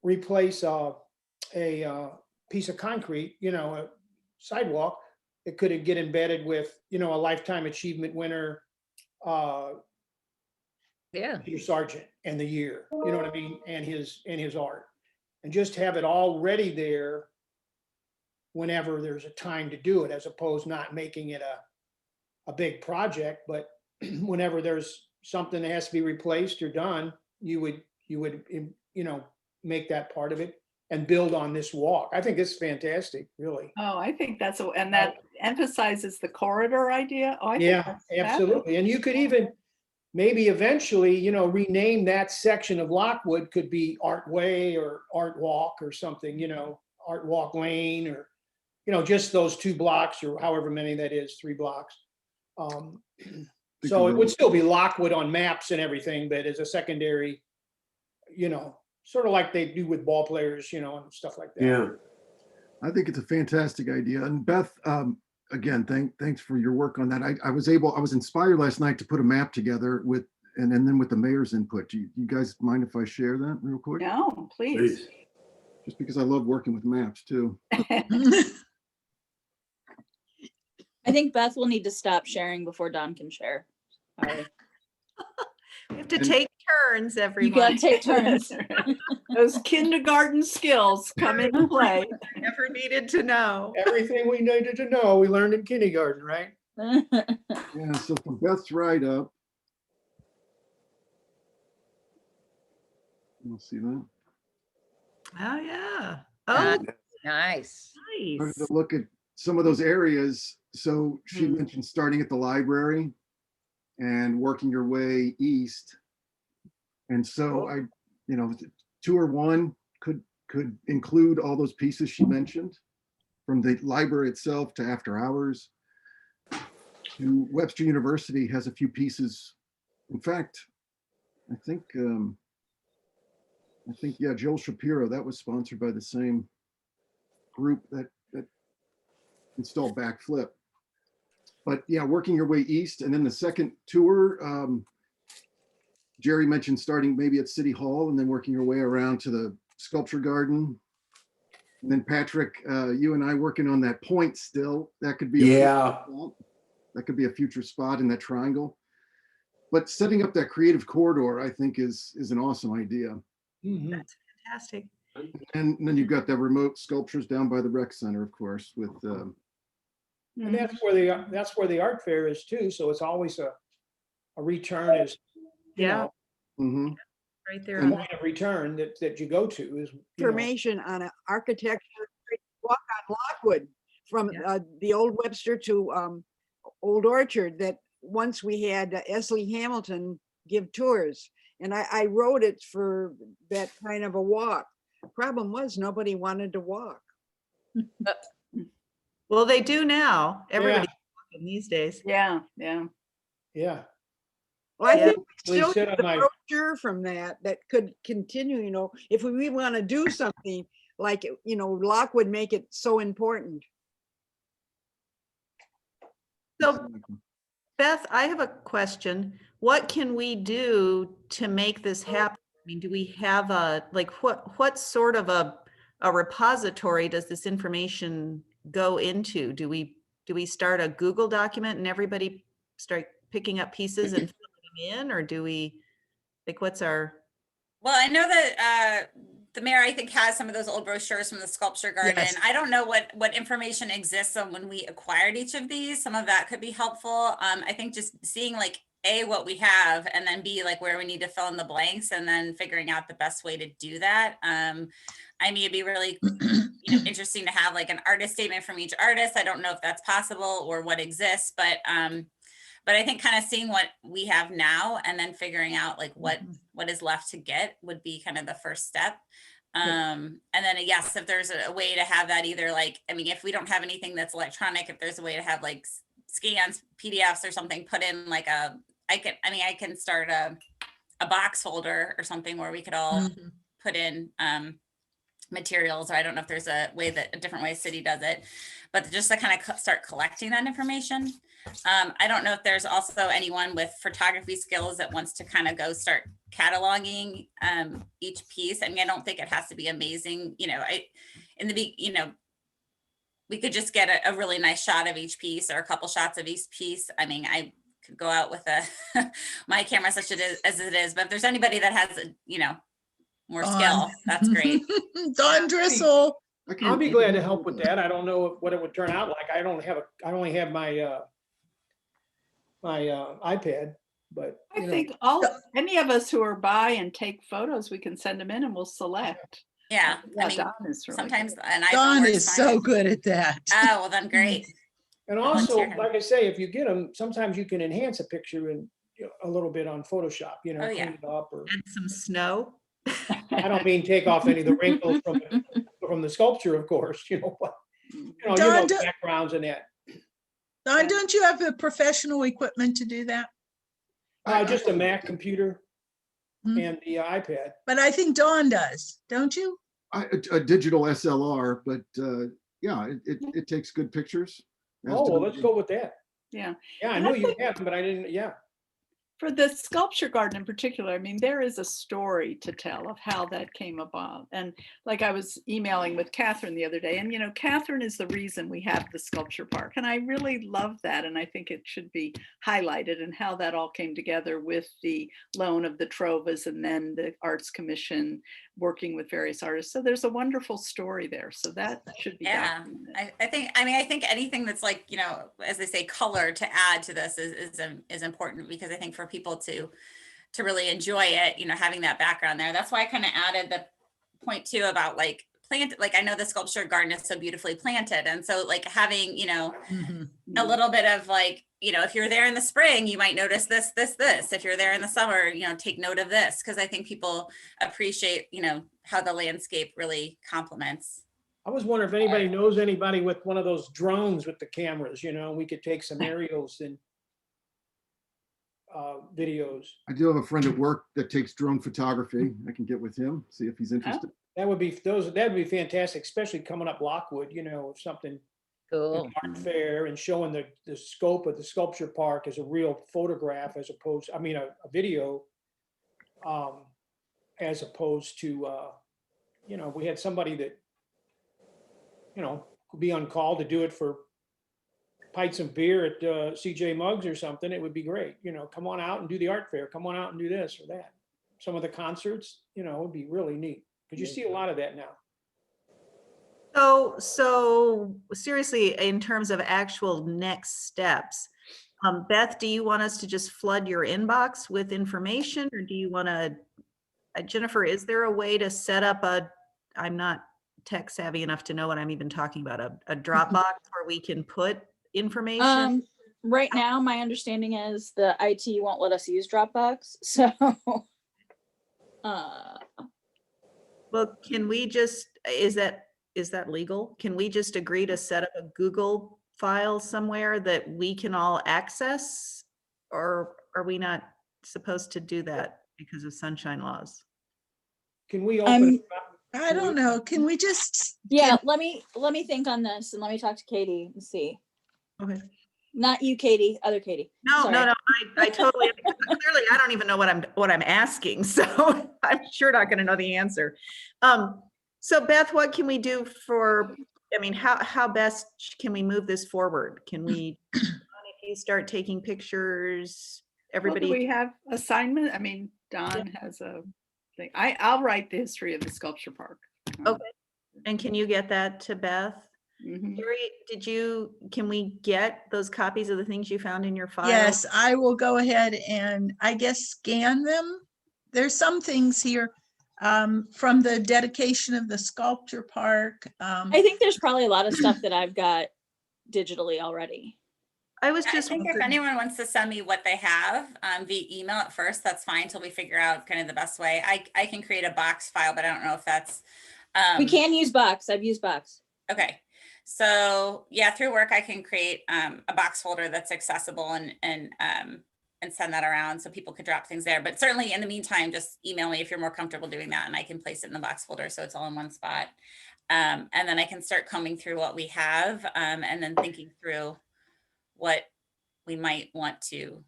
replace a piece of concrete, a sidewalk, it could get embedded with, a lifetime achievement winner, Yeah. Peter Sargent and the year, you know what I mean? And his art, and just have it all ready there whenever there's a time to do it, as opposed not making it a big project, but whenever there's something that has to be replaced or done, you would, make that part of it and build on this walk. I think it's fantastic, really. Oh, I think and that emphasizes the corridor idea. Oh, I think Yeah, that's fabulous. absolutely. And you could even maybe eventually, rename that section of Lockwood, could be Art Way or Art Walk or something, Art Walk Lane, or, just those 2 blocks or however many that is, 3 blocks. So it would still be Lockwood on maps and everything, but as a secondary, sort of like they do with ball players, and stuff like that. Yeah. I think it's a fantastic idea. And Beth, again, thanks for your work on that. I was inspired last night to put a map together and then with the mayor's input. Do you guys mind if I share that real quick? No, please. Just because I love working with maps too. I think Beth will need to stop sharing before Don can share. Sorry. We have to And- take turns, You everyone. gotta take turns. Those kindergarten skills come into play. Never needed to know. Everything we needed to know, we learned in kindergarten, right? Yeah, so for Beth's write-up, you'll see that. Oh, yeah. Oh, Nice. Started nice. to look at some of those areas. So she mentioned starting at the library and working your way east. And so tour 1 could include all those pieces she mentioned from the library itself to after hours to Webster University has a few pieces. In fact, I think, yeah, Joel Shapiro, that was sponsored by the same group that installed Backflip. But yeah, working your way east. And then the second tour, Jerry mentioned starting maybe at City Hall and then working your way around to the Sculpture Garden. And then Patrick, you and I working on that point still. That could be that could be a future spot in that triangle. But setting up that creative corridor, I think, is an awesome idea. Mhm. That's fantastic. And then you've got the remote sculptures down by the rec center, of course, with And that's where the art fair is too. So it's always a return is, you Yeah. know, mhm. Right there. And- on point of return that you go to is, you know, Information on an architecture walk on Lockwood from the old Webster to Old Orchard, that once we had Esley Hamilton give tours, and I wrote it for that kind of a walk. Problem was, nobody wanted to walk. Well, they do now. Everybody's Yeah. walking these days. Yeah, yeah. yeah. Well, I Yeah. think we They still sit get on the my- brochure from that could continue, you know, if we really want to do something like, you know, Lockwood make it so important. So Beth, I have a question. What can we do to make this happen? I mean, do we have what sort of a repository does this information go into? Do we start a Google document and everybody start picking up pieces and filling them in, or do we, like, what's our? Well, I know that the mayor, I think, has some of those old brochures from the Sculpture Garden. Yes. I don't know what information exists on when we acquired each of these. Some of that could be helpful. I think just seeing like A, what we have, and then B, like where we need to fill in the blanks, and then figuring out the best way to do that. I mean, it'd be really interesting to have like an artist statement from each artist. I don't know if that's possible or what exists, but I think kind of seeing what we have now and then figuring out like what is left to get would be kind of the first step. And then yes, if there's a way to have that either like, I mean, if we don't have anything that's electronic, if there's a way to have like scans, PDFs or something put in like I can start a box folder or something where we could all put in materials, or I don't know if there's a different way city does it, but just to kind of start collecting that information. I don't know if there's also anyone with photography skills that wants to kind of go start cataloging each piece. I mean, I don't think it has to be amazing, we could just get a really nice shot of each piece or a couple shots of each piece. I mean, I could go out with my camera such as it is, but if there's anybody that has more skill, that's great. Don Driscoll. I'll be glad to help with that. I don't know what it would turn out like. I only have my my iPad, but I think any of us who are by and take photos, we can send them in and we'll select. Yeah, I mean, Don is really sometimes good. an iPhone Don works is fine. so good at that. Oh, well then great. And also, Volunteer. like I say, if you get them, sometimes you can enhance a picture in a little bit on Photoshop, Oh, yeah. clean it up, or Add some snow? I don't mean take off any of the wrinkles from the sculpture, of course, but Don, backgrounds and that. Don, don't you have the professional equipment to do that? Just a Mac computer Hmm. and the iPad. But I think Dawn does, don't you? a digital SLR, but yeah, it takes good pictures. Oh, well, let's go with that. Yeah. Yeah, I And knew I you think- had them, but I didn't, yeah. For the Sculpture Garden in particular, I mean, there is a story to tell of how that came about. And like I was emailing with Catherine the other day, and Catherine is the reason we have the sculpture park. And I really love that. And I think it should be highlighted, and how that all came together with the loan of the Trovas and then the Arts Commission working with various artists. So there's a wonderful story there. So that should be Yeah, documented. I think anything that's like, as they say, color to add to this is important, because I think for people to really enjoy it, having that background there. That's why I kind of added the point too about like I know the Sculpture Garden is so beautifully planted. And so like having, a little bit of like, if you're there in the spring, you might notice this. If you're there in the summer, take note of this. Cause I think people appreciate, how the landscape really complements I was wondering if anybody knows anybody with one of those drones with the cameras, we could take some aerials and videos. I do have a friend at work that takes drone photography. I can get with him, see if he's interested. That'd be fantastic, especially coming up Lockwood, if something, Cool. an art fair and showing the scope of the sculpture park as a real photograph as opposed, a video, as opposed to, we had somebody that, could be on call to do it for pints of beer at CJ Muggs or something, it would be great. Come on out and do the art fair. Come on out and do this or that. Some of the concerts, it would be really neat because you see a lot of that now. So seriously, in terms of actual next steps, Beth, do you want us to just flood your inbox with information, or do you want to, Jennifer, is there a way to set up I'm not tech savvy enough to know what I'm even talking about, a Dropbox where we can put information? Right now, my understanding is the IT won't let us use Dropbox. So, Well, can we just, is that legal? Can we just agree to set up a Google file somewhere that we can all access? Or are we not supposed to do that because of sunshine laws? Can we open it up? I don't know. Can we just? yeah, let me think on this and let me talk to Katie and see. Okay. Not you, Katie, other Katie. No, Sorry. no, I totally, clearly I don't even know what I'm asking, so I'm sure not gonna know the answer. So Beth, what can we do how best can we move this forward? Can we, if you start taking pictures, everybody? Well, do we have assignment? Don has a thing. I'll write the history of the sculpture park. Okay, and can you get that to Beth? Mhm. Gary, can we get those copies of the things you found in your file? Yes, I will go ahead and I guess scan them. There's some things here from the dedication of the sculpture park. I think there's probably a lot of stuff that I've got digitally already. I was I just think if wondering. anyone wants to send me what they have via email at first, that's fine till we figure out kind of the best way. I can create a box file, but I don't know if that's. We can use Box. I've used Box. Okay. So yeah, through work, I can create a box folder that's accessible and send that around so people could drop things there. But certainly in the meantime, just email me if you're more comfortable doing that and I can place it in the box folder so it's all in one spot. And then I can start combing through what we have and then thinking through what we might want to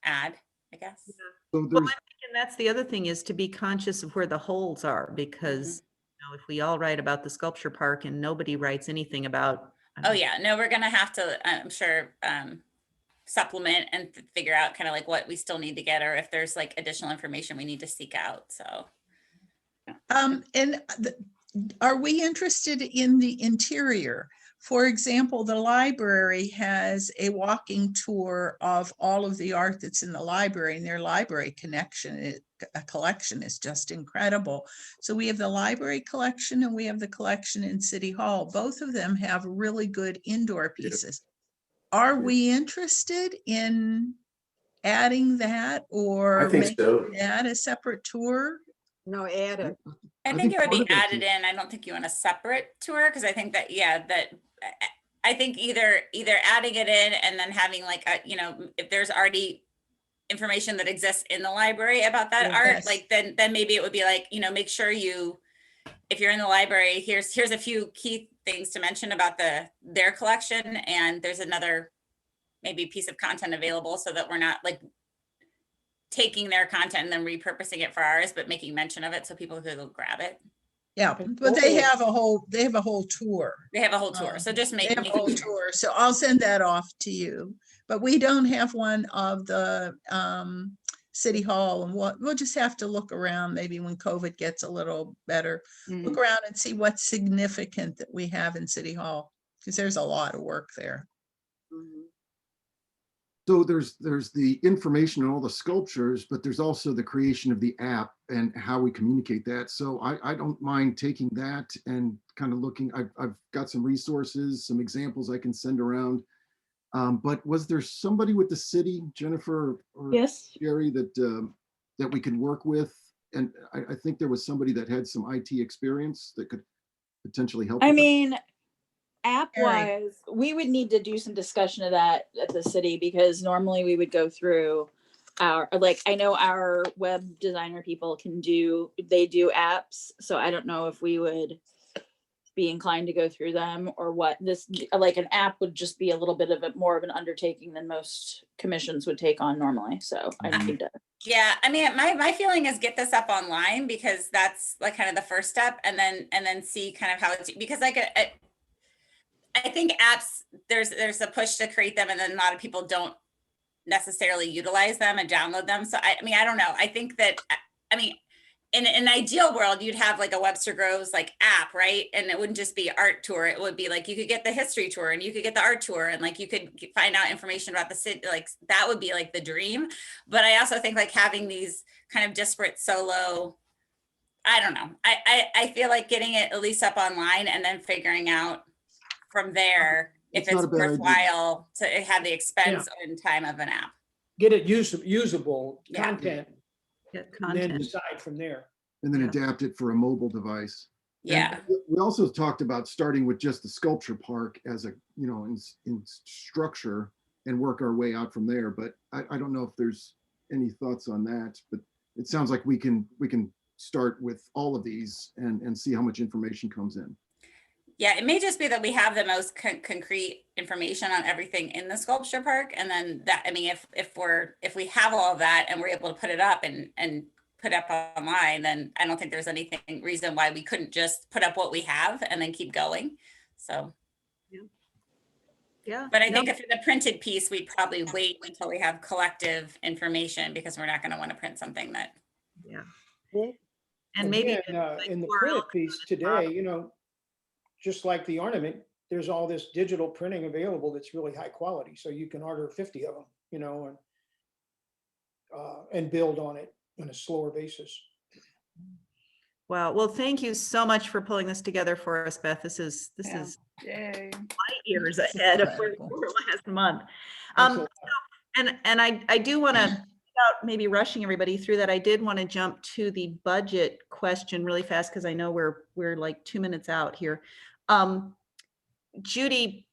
add, I guess. So Well, there's, and that's the other thing, is to be conscious of where the holes are, because if we all write about the sculpture park and nobody writes anything about. Oh yeah, no, we're gonna have to, I'm sure, supplement and figure out kind of like what we still need to get, or if there's like additional information we need to seek out. So. Are we interested in the interior? For example, the library has a walking tour of all of the art that's in the library, and their library collection is just incredible. So we have the library collection and we have the collection in City Hall. Both of them have really good indoor pieces. Are we interested in adding that, or I think making so. that a separate tour? No, add it. I think it would part be of it added is- in. I don't think you want a separate tour because I think that, yeah, that I think either adding it in and then having like a, if there's already information that exists in the library about that art, Yes. like then maybe it would be like, make sure if you're in the library, here's a few key things to mention about their collection, and there's another maybe piece of content available so that we're not like taking their content and then repurposing it for ours, but making mention of it so people could go grab it. Yeah, but they have a whole tour. They have a whole tour. So just They have a whole making sure. tour, so I'll send that off to you. But we don't have one of the City Hall, and we'll just have to look around maybe when COVID gets a little better. Look around and see what's significant that we have in City Hall, because there's a lot of work there. So there's the information on all the sculptures, but there's also the creation of the app and how we communicate that. So I don't mind taking that and kind of looking. I've got some resources, some examples I can send around. But was there somebody with the city, Jennifer or Yes. Jerry, that we could work with? And I think there was somebody that had some IT experience that potentially help? I with that? mean, app Eric. wise, we would need to do some discussion of that at the city, because normally we would go through our, like, I know our web designer people they do apps. So I don't know if we would be inclined to go through them, or what. This, like, an app would just be a little bit of more of an undertaking than most commissions would take on normally. So I need to. Yeah, I mean, my feeling is get this up online, because that's like kind of the first step, and then see kind of how it's, because like I think apps, there's a push to create them, and then a lot of people don't necessarily utilize them and download them. So I mean, I don't know. I think that, I mean, in an ideal world, you'd have like a Webster Groves like app, right? And it wouldn't just be art tour. It would be like, you could get the history tour, and you could get the art tour, and like you could find out information about the city. Like that would be like the dream. But I also think like having these kind of disparate solo, I don't know. I feel like getting it at least up online, and then figuring out from there if It's not it's a bad idea. worthwhile to have the expense and time of an app. Get it usable Yeah. content, Get and then content. decide from there. And then Yeah. adapt it for a mobile device. And Yeah. we also talked about starting with just the sculpture park as a, in structure, and work our way out from there. But I don't know if there's any thoughts on that, but it sounds like we can start with all of these and see how much information comes in. Yeah, it may just be that we have the most concrete information on everything in the sculpture park. And then that, I mean, if we have all of that and we're able to put it up and put up online, then I don't think there's anything reason why we couldn't just put up what we have and then keep going. So, Yeah. but I no, think if the printed piece, we'd probably wait until we have collective information, because we're not going to want to print something that. Yeah. Well, And maybe again, like in the URL printed piece today, just like the ornament, there's all this digital printing available that's really high quality. So you can order 50 of them, and build on it on a slower basis. Well, thank you so much for pulling this together for us, Beth. This is Yay. light years ahead of where we were last month. Excellent. And I do want to, without maybe rushing everybody through that, I did want to jump to the budget question really fast, because I know we're like 2 minutes out here. Judy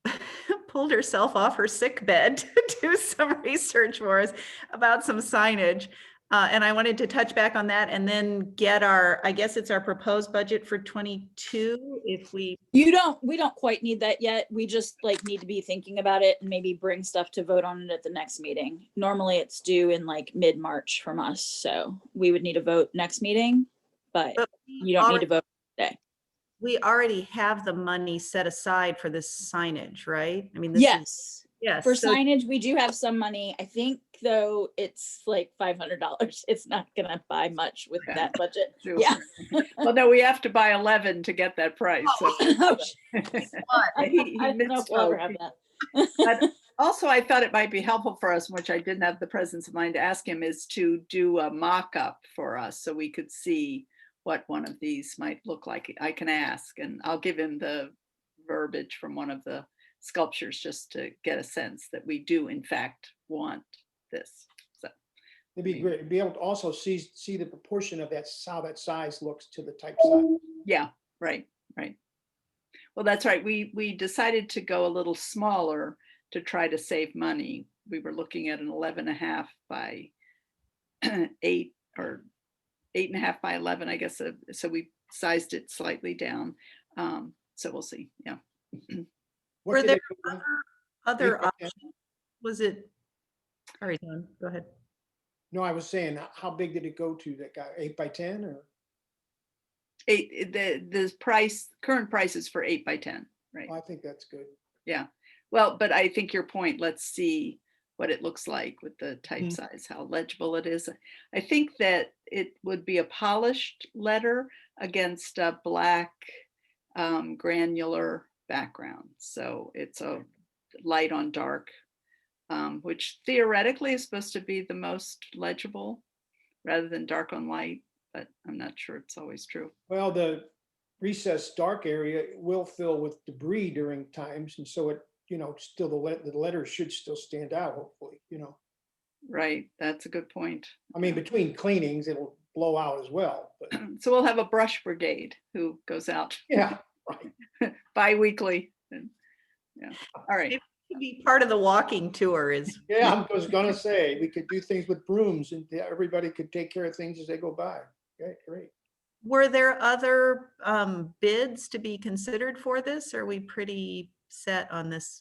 pulled herself off her sick bed to do some research for us about some signage. And I wanted to touch back on that, and then get I guess it's our proposed budget for 22. We don't quite need that yet. We just like need to be thinking about it and maybe bring stuff to vote on it at the next meeting. Normally it's due in like mid-March from us. So we would need a vote next meeting, but you don't need to vote today. We already have the money set aside for this signage, right? I mean, Yes. Yes. For signage, we do have some money. I think though it's like $500. It's not gonna buy much with that budget. True. Yeah. Well, no, we have to buy 11 to get that price. So. He I don't know if we'll ever have that. But also, I thought it might be helpful for us, which I didn't have the presence of mind to ask him, is to do a mock-up for us so we could see what one of these might look like. I can ask, and I'll give him the verbiage from one of the sculptures just to get a sense that we do in fact want this. So It'd be great to be able to also see the proportion of that, how that size looks to the type size. yeah, right. Well, that's right. We decided to go a little smaller to try to save money. We were looking at an 11.5 by 8 or 8.5 by 11, I guess. So we sized it slightly down. So we'll see. Yeah. What Were did there it go- other 8 by 10? options? Was it? Sorry, John, go ahead. No, I was saying, how big did it go to, that guy, 8 by 10 or? The current price is for 8 by 10, right? I think that's good. Yeah. Well, but I think your point, let's see what it looks like with the type size, how legible it is. I think that it would be a polished letter against a black granular background. So it's a light on dark, which theoretically is supposed to be the most legible rather than dark on light, but I'm not sure it's always true. Well, the recessed dark area will fill with debris during times. And so it, still the letters should still stand out, hopefully, Right, that's a good point. I mean, between cleanings, it'll blow out as well, but So we'll have a brush brigade who goes out. yeah. Bi-weekly. And, yeah, all right. To be part of the walking tour is, Yeah, I was gonna say, we could do things with brooms and everybody could take care of things as they go by. Okay, great. were there other bids to be considered for this? Are we pretty set on this?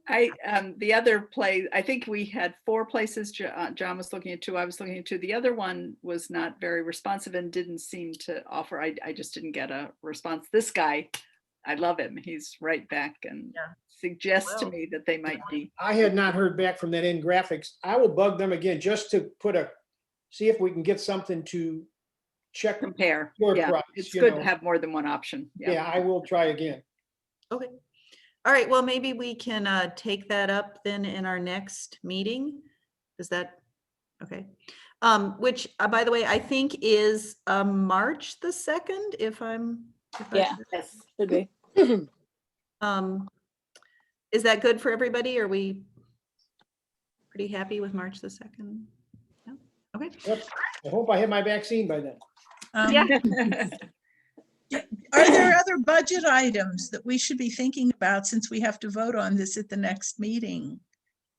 The other place, I think we had 4 places. John was looking at 2. I was looking at 2. The other one was not very responsive and didn't seem to offer. I just didn't get a response. This guy, I love him. He's right back and suggests to Well. me that they might be. I had not heard back from that N Graphics. I will bug them again just to see if we can get something to check. Compare. Your Yeah, price, it's you good know. to have more than one option. Yeah, I will try again. Okay. All right, well, maybe we can take that up then in our next meeting. Is that, okay? Which, by the way, I think is March the 2nd, if I'm. Yeah, Yes. should be. Is that good for everybody? Are we pretty happy with March the 2nd? Yeah, okay. Yep. I hope I have my vaccine by then. Are there other budget items that we should be thinking about since we have to vote on this at the next meeting?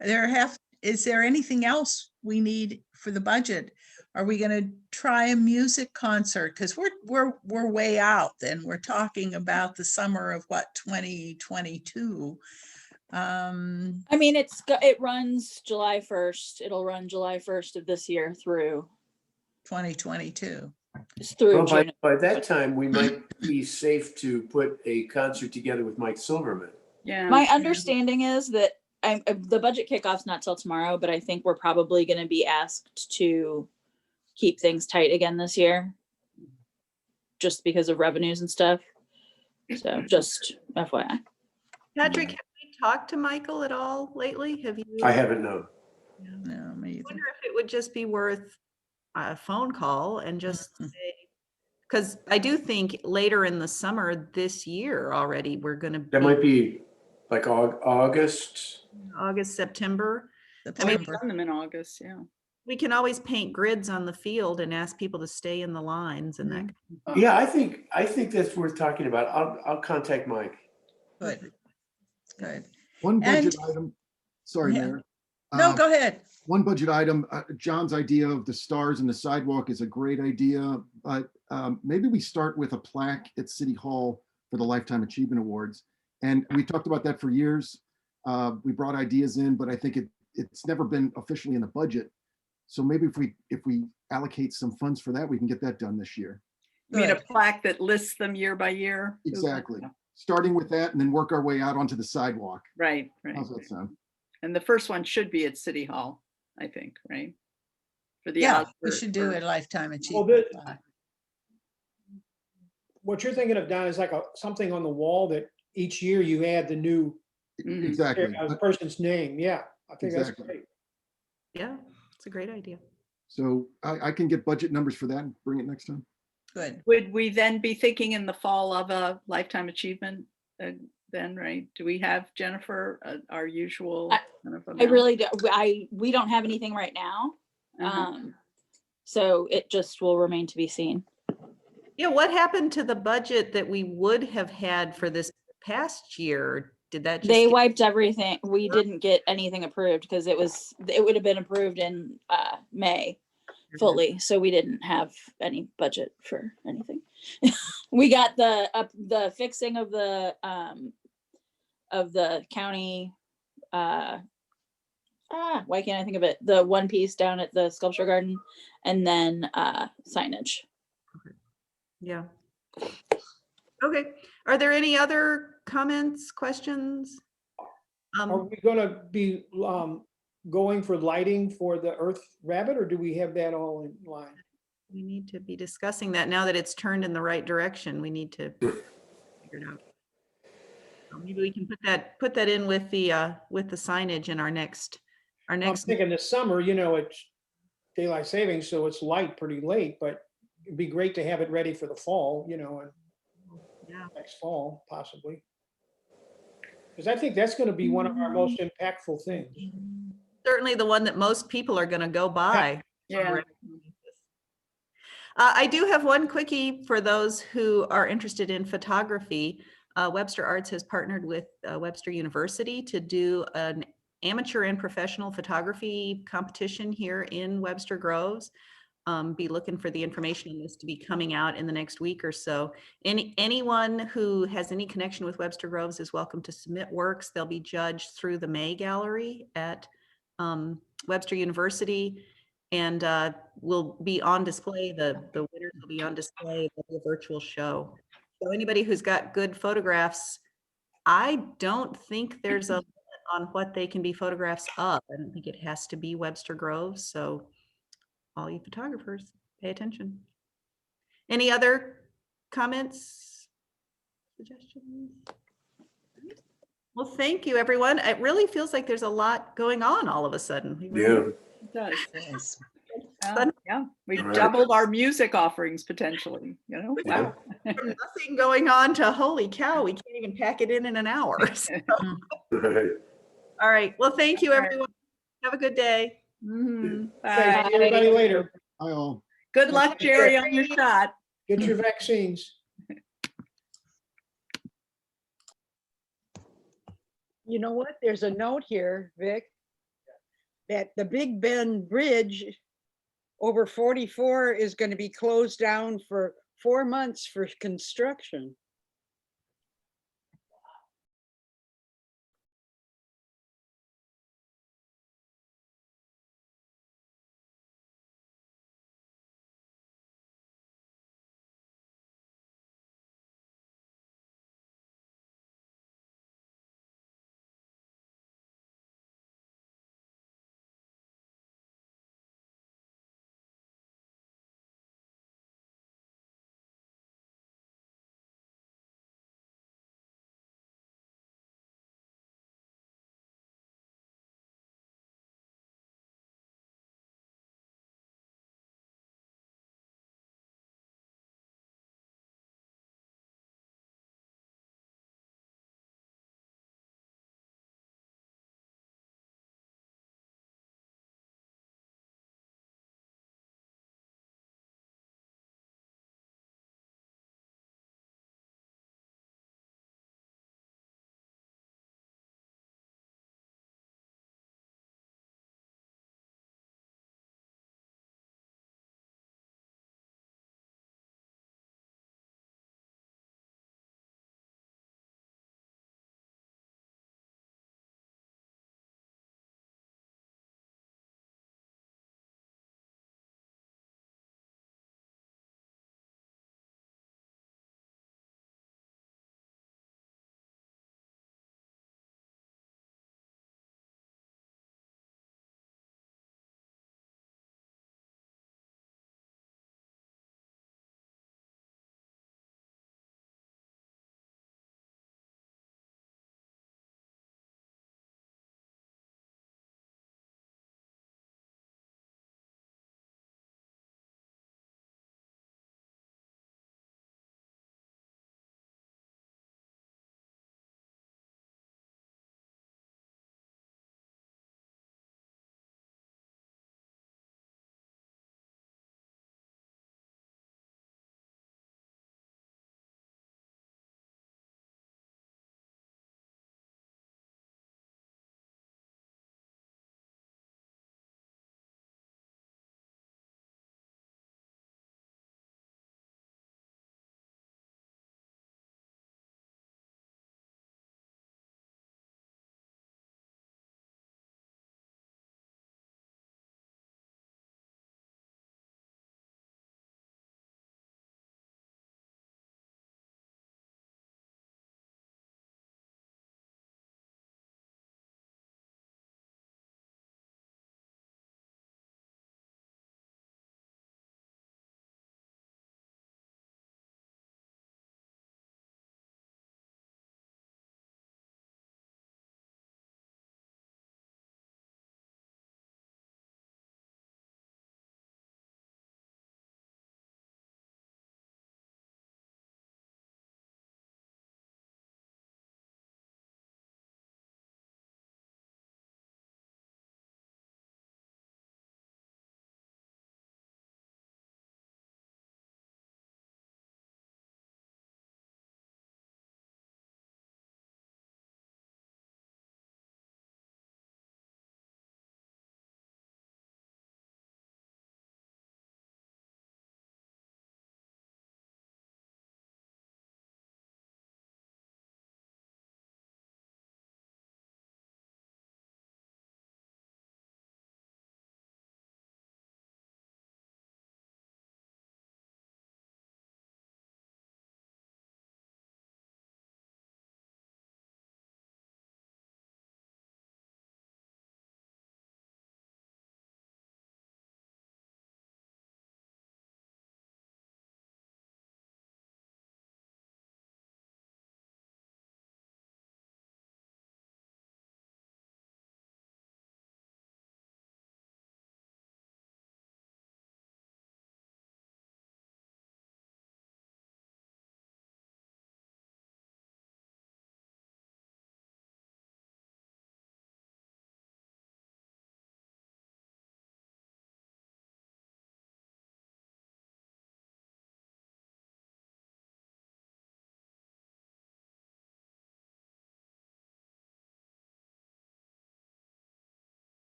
Is there anything else we need for the budget? Are we going to try a music concert? Because we're way out then. We're talking about the summer of 2022. I mean, it runs July 1st. It'll run July 1st of this year through 2022. through Well, June. by that time, we might be safe to put a concert together with Mike Silverman. Yeah. My understanding is that the budget kickoff's not till tomorrow, but I think we're probably going to be asked to keep things tight again this year, just because of revenues and stuff. So just FYI. Patrick, have we talked to Michael at all lately? Have you? I haven't known. No, me I either. wonder if it would just be worth a phone call and just say, because I do think later in the summer this year already, we're going to That might be like August. August, September. September. Done them in August, yeah. We can always paint grids on the field and ask people to stay in the lines and that. Yeah, I think that's worth talking about. I'll contact Mike. Good. Good. One budget And- item, sorry, Yeah. Mayor. No, go ahead. One budget item, John's idea of the stars and the sidewalk is a great idea, but maybe we start with a plaque at City Hall for the Lifetime Achievement Awards. And we talked about that for years. We brought ideas in, but I think it's never been officially in the budget. So maybe if we allocate some funds for that, we can get that done this year. I mean, a Good. plaque that lists them year by year. Exactly. Starting with that and then work our way out onto the sidewalk. Right, right. How's that sound? And the first one should be at City Hall, I think, right? For the Yeah, out- we for- should do for- a lifetime Well, achievement. what you're thinking of, Don, is like something on the wall that each year you add the new Mhm. Exactly. person's name. Yeah, I think that's Exactly. great. Yeah, it's a great idea. So I can get budget numbers for that and bring it next time. Good. Would we then be thinking in the fall of a lifetime achievement then, right? Do we have, Jennifer, our usual? kind of I amount? really do. We don't have anything right now. Uh-huh. So it just will remain to be seen. Yeah, what happened to the budget that we would have had for this past year? Did that just? They get- wiped everything. We didn't get anything approved because it would have been approved in May fully. So we didn't have any budget for anything. We got the fixing of the county, why can't I think of it? The one piece down at the sculpture garden, and then signage. Yeah. Okay, are there any other comments, questions? Are we gonna be going for lighting for the Earth Rabbit, or do we have that all in line? We need to be discussing that now that it's turned in the right direction. We need to figure it out. Maybe we can put that in with the signage in our next. I'm thinking this summer, it's daylight savings, so it's light pretty late, but it'd be great to have it ready for the fall, and Yeah. next fall possibly. Because I think that's going to be one of our most impactful things. Certainly the one that most people are going to go by. Yeah. I do have one quickie for those who are interested in photography. Webster Arts has partnered with Webster University to do an amateur and professional photography competition here in Webster Groves. Be looking for the information on this to be coming out in the next week or so. Anyone who has any connection with Webster Groves is welcome to submit works. They'll be judged through the May Gallery at Webster University, and will be on display. The winners will be on display. There'll be a virtual show. So anybody who's got good photographs, I don't think there's a limit on what they can be photographs of. I don't think it has to be Webster Groves. So all you photographers, pay attention. Any other comments, suggestions? Well, thank you, everyone. It really feels like there's a lot going on all of a sudden. We really- It does. Yes. Yeah, we've All right. doubled our music offerings potentially, you know? Yeah. Wow. From nothing going on to holy cow, we can't even pack it in an hour. So, Right. all right. Well, thank you, All right. everyone. Have a good day. Mhm. Thanks, Bye. see everybody later. Hi all. Good luck, Jerry, on your shot. Get your vaccines. You know what? There's a note here, Vic, that the Big Bend Bridge over 44 is going to be closed down for 4 months for construction.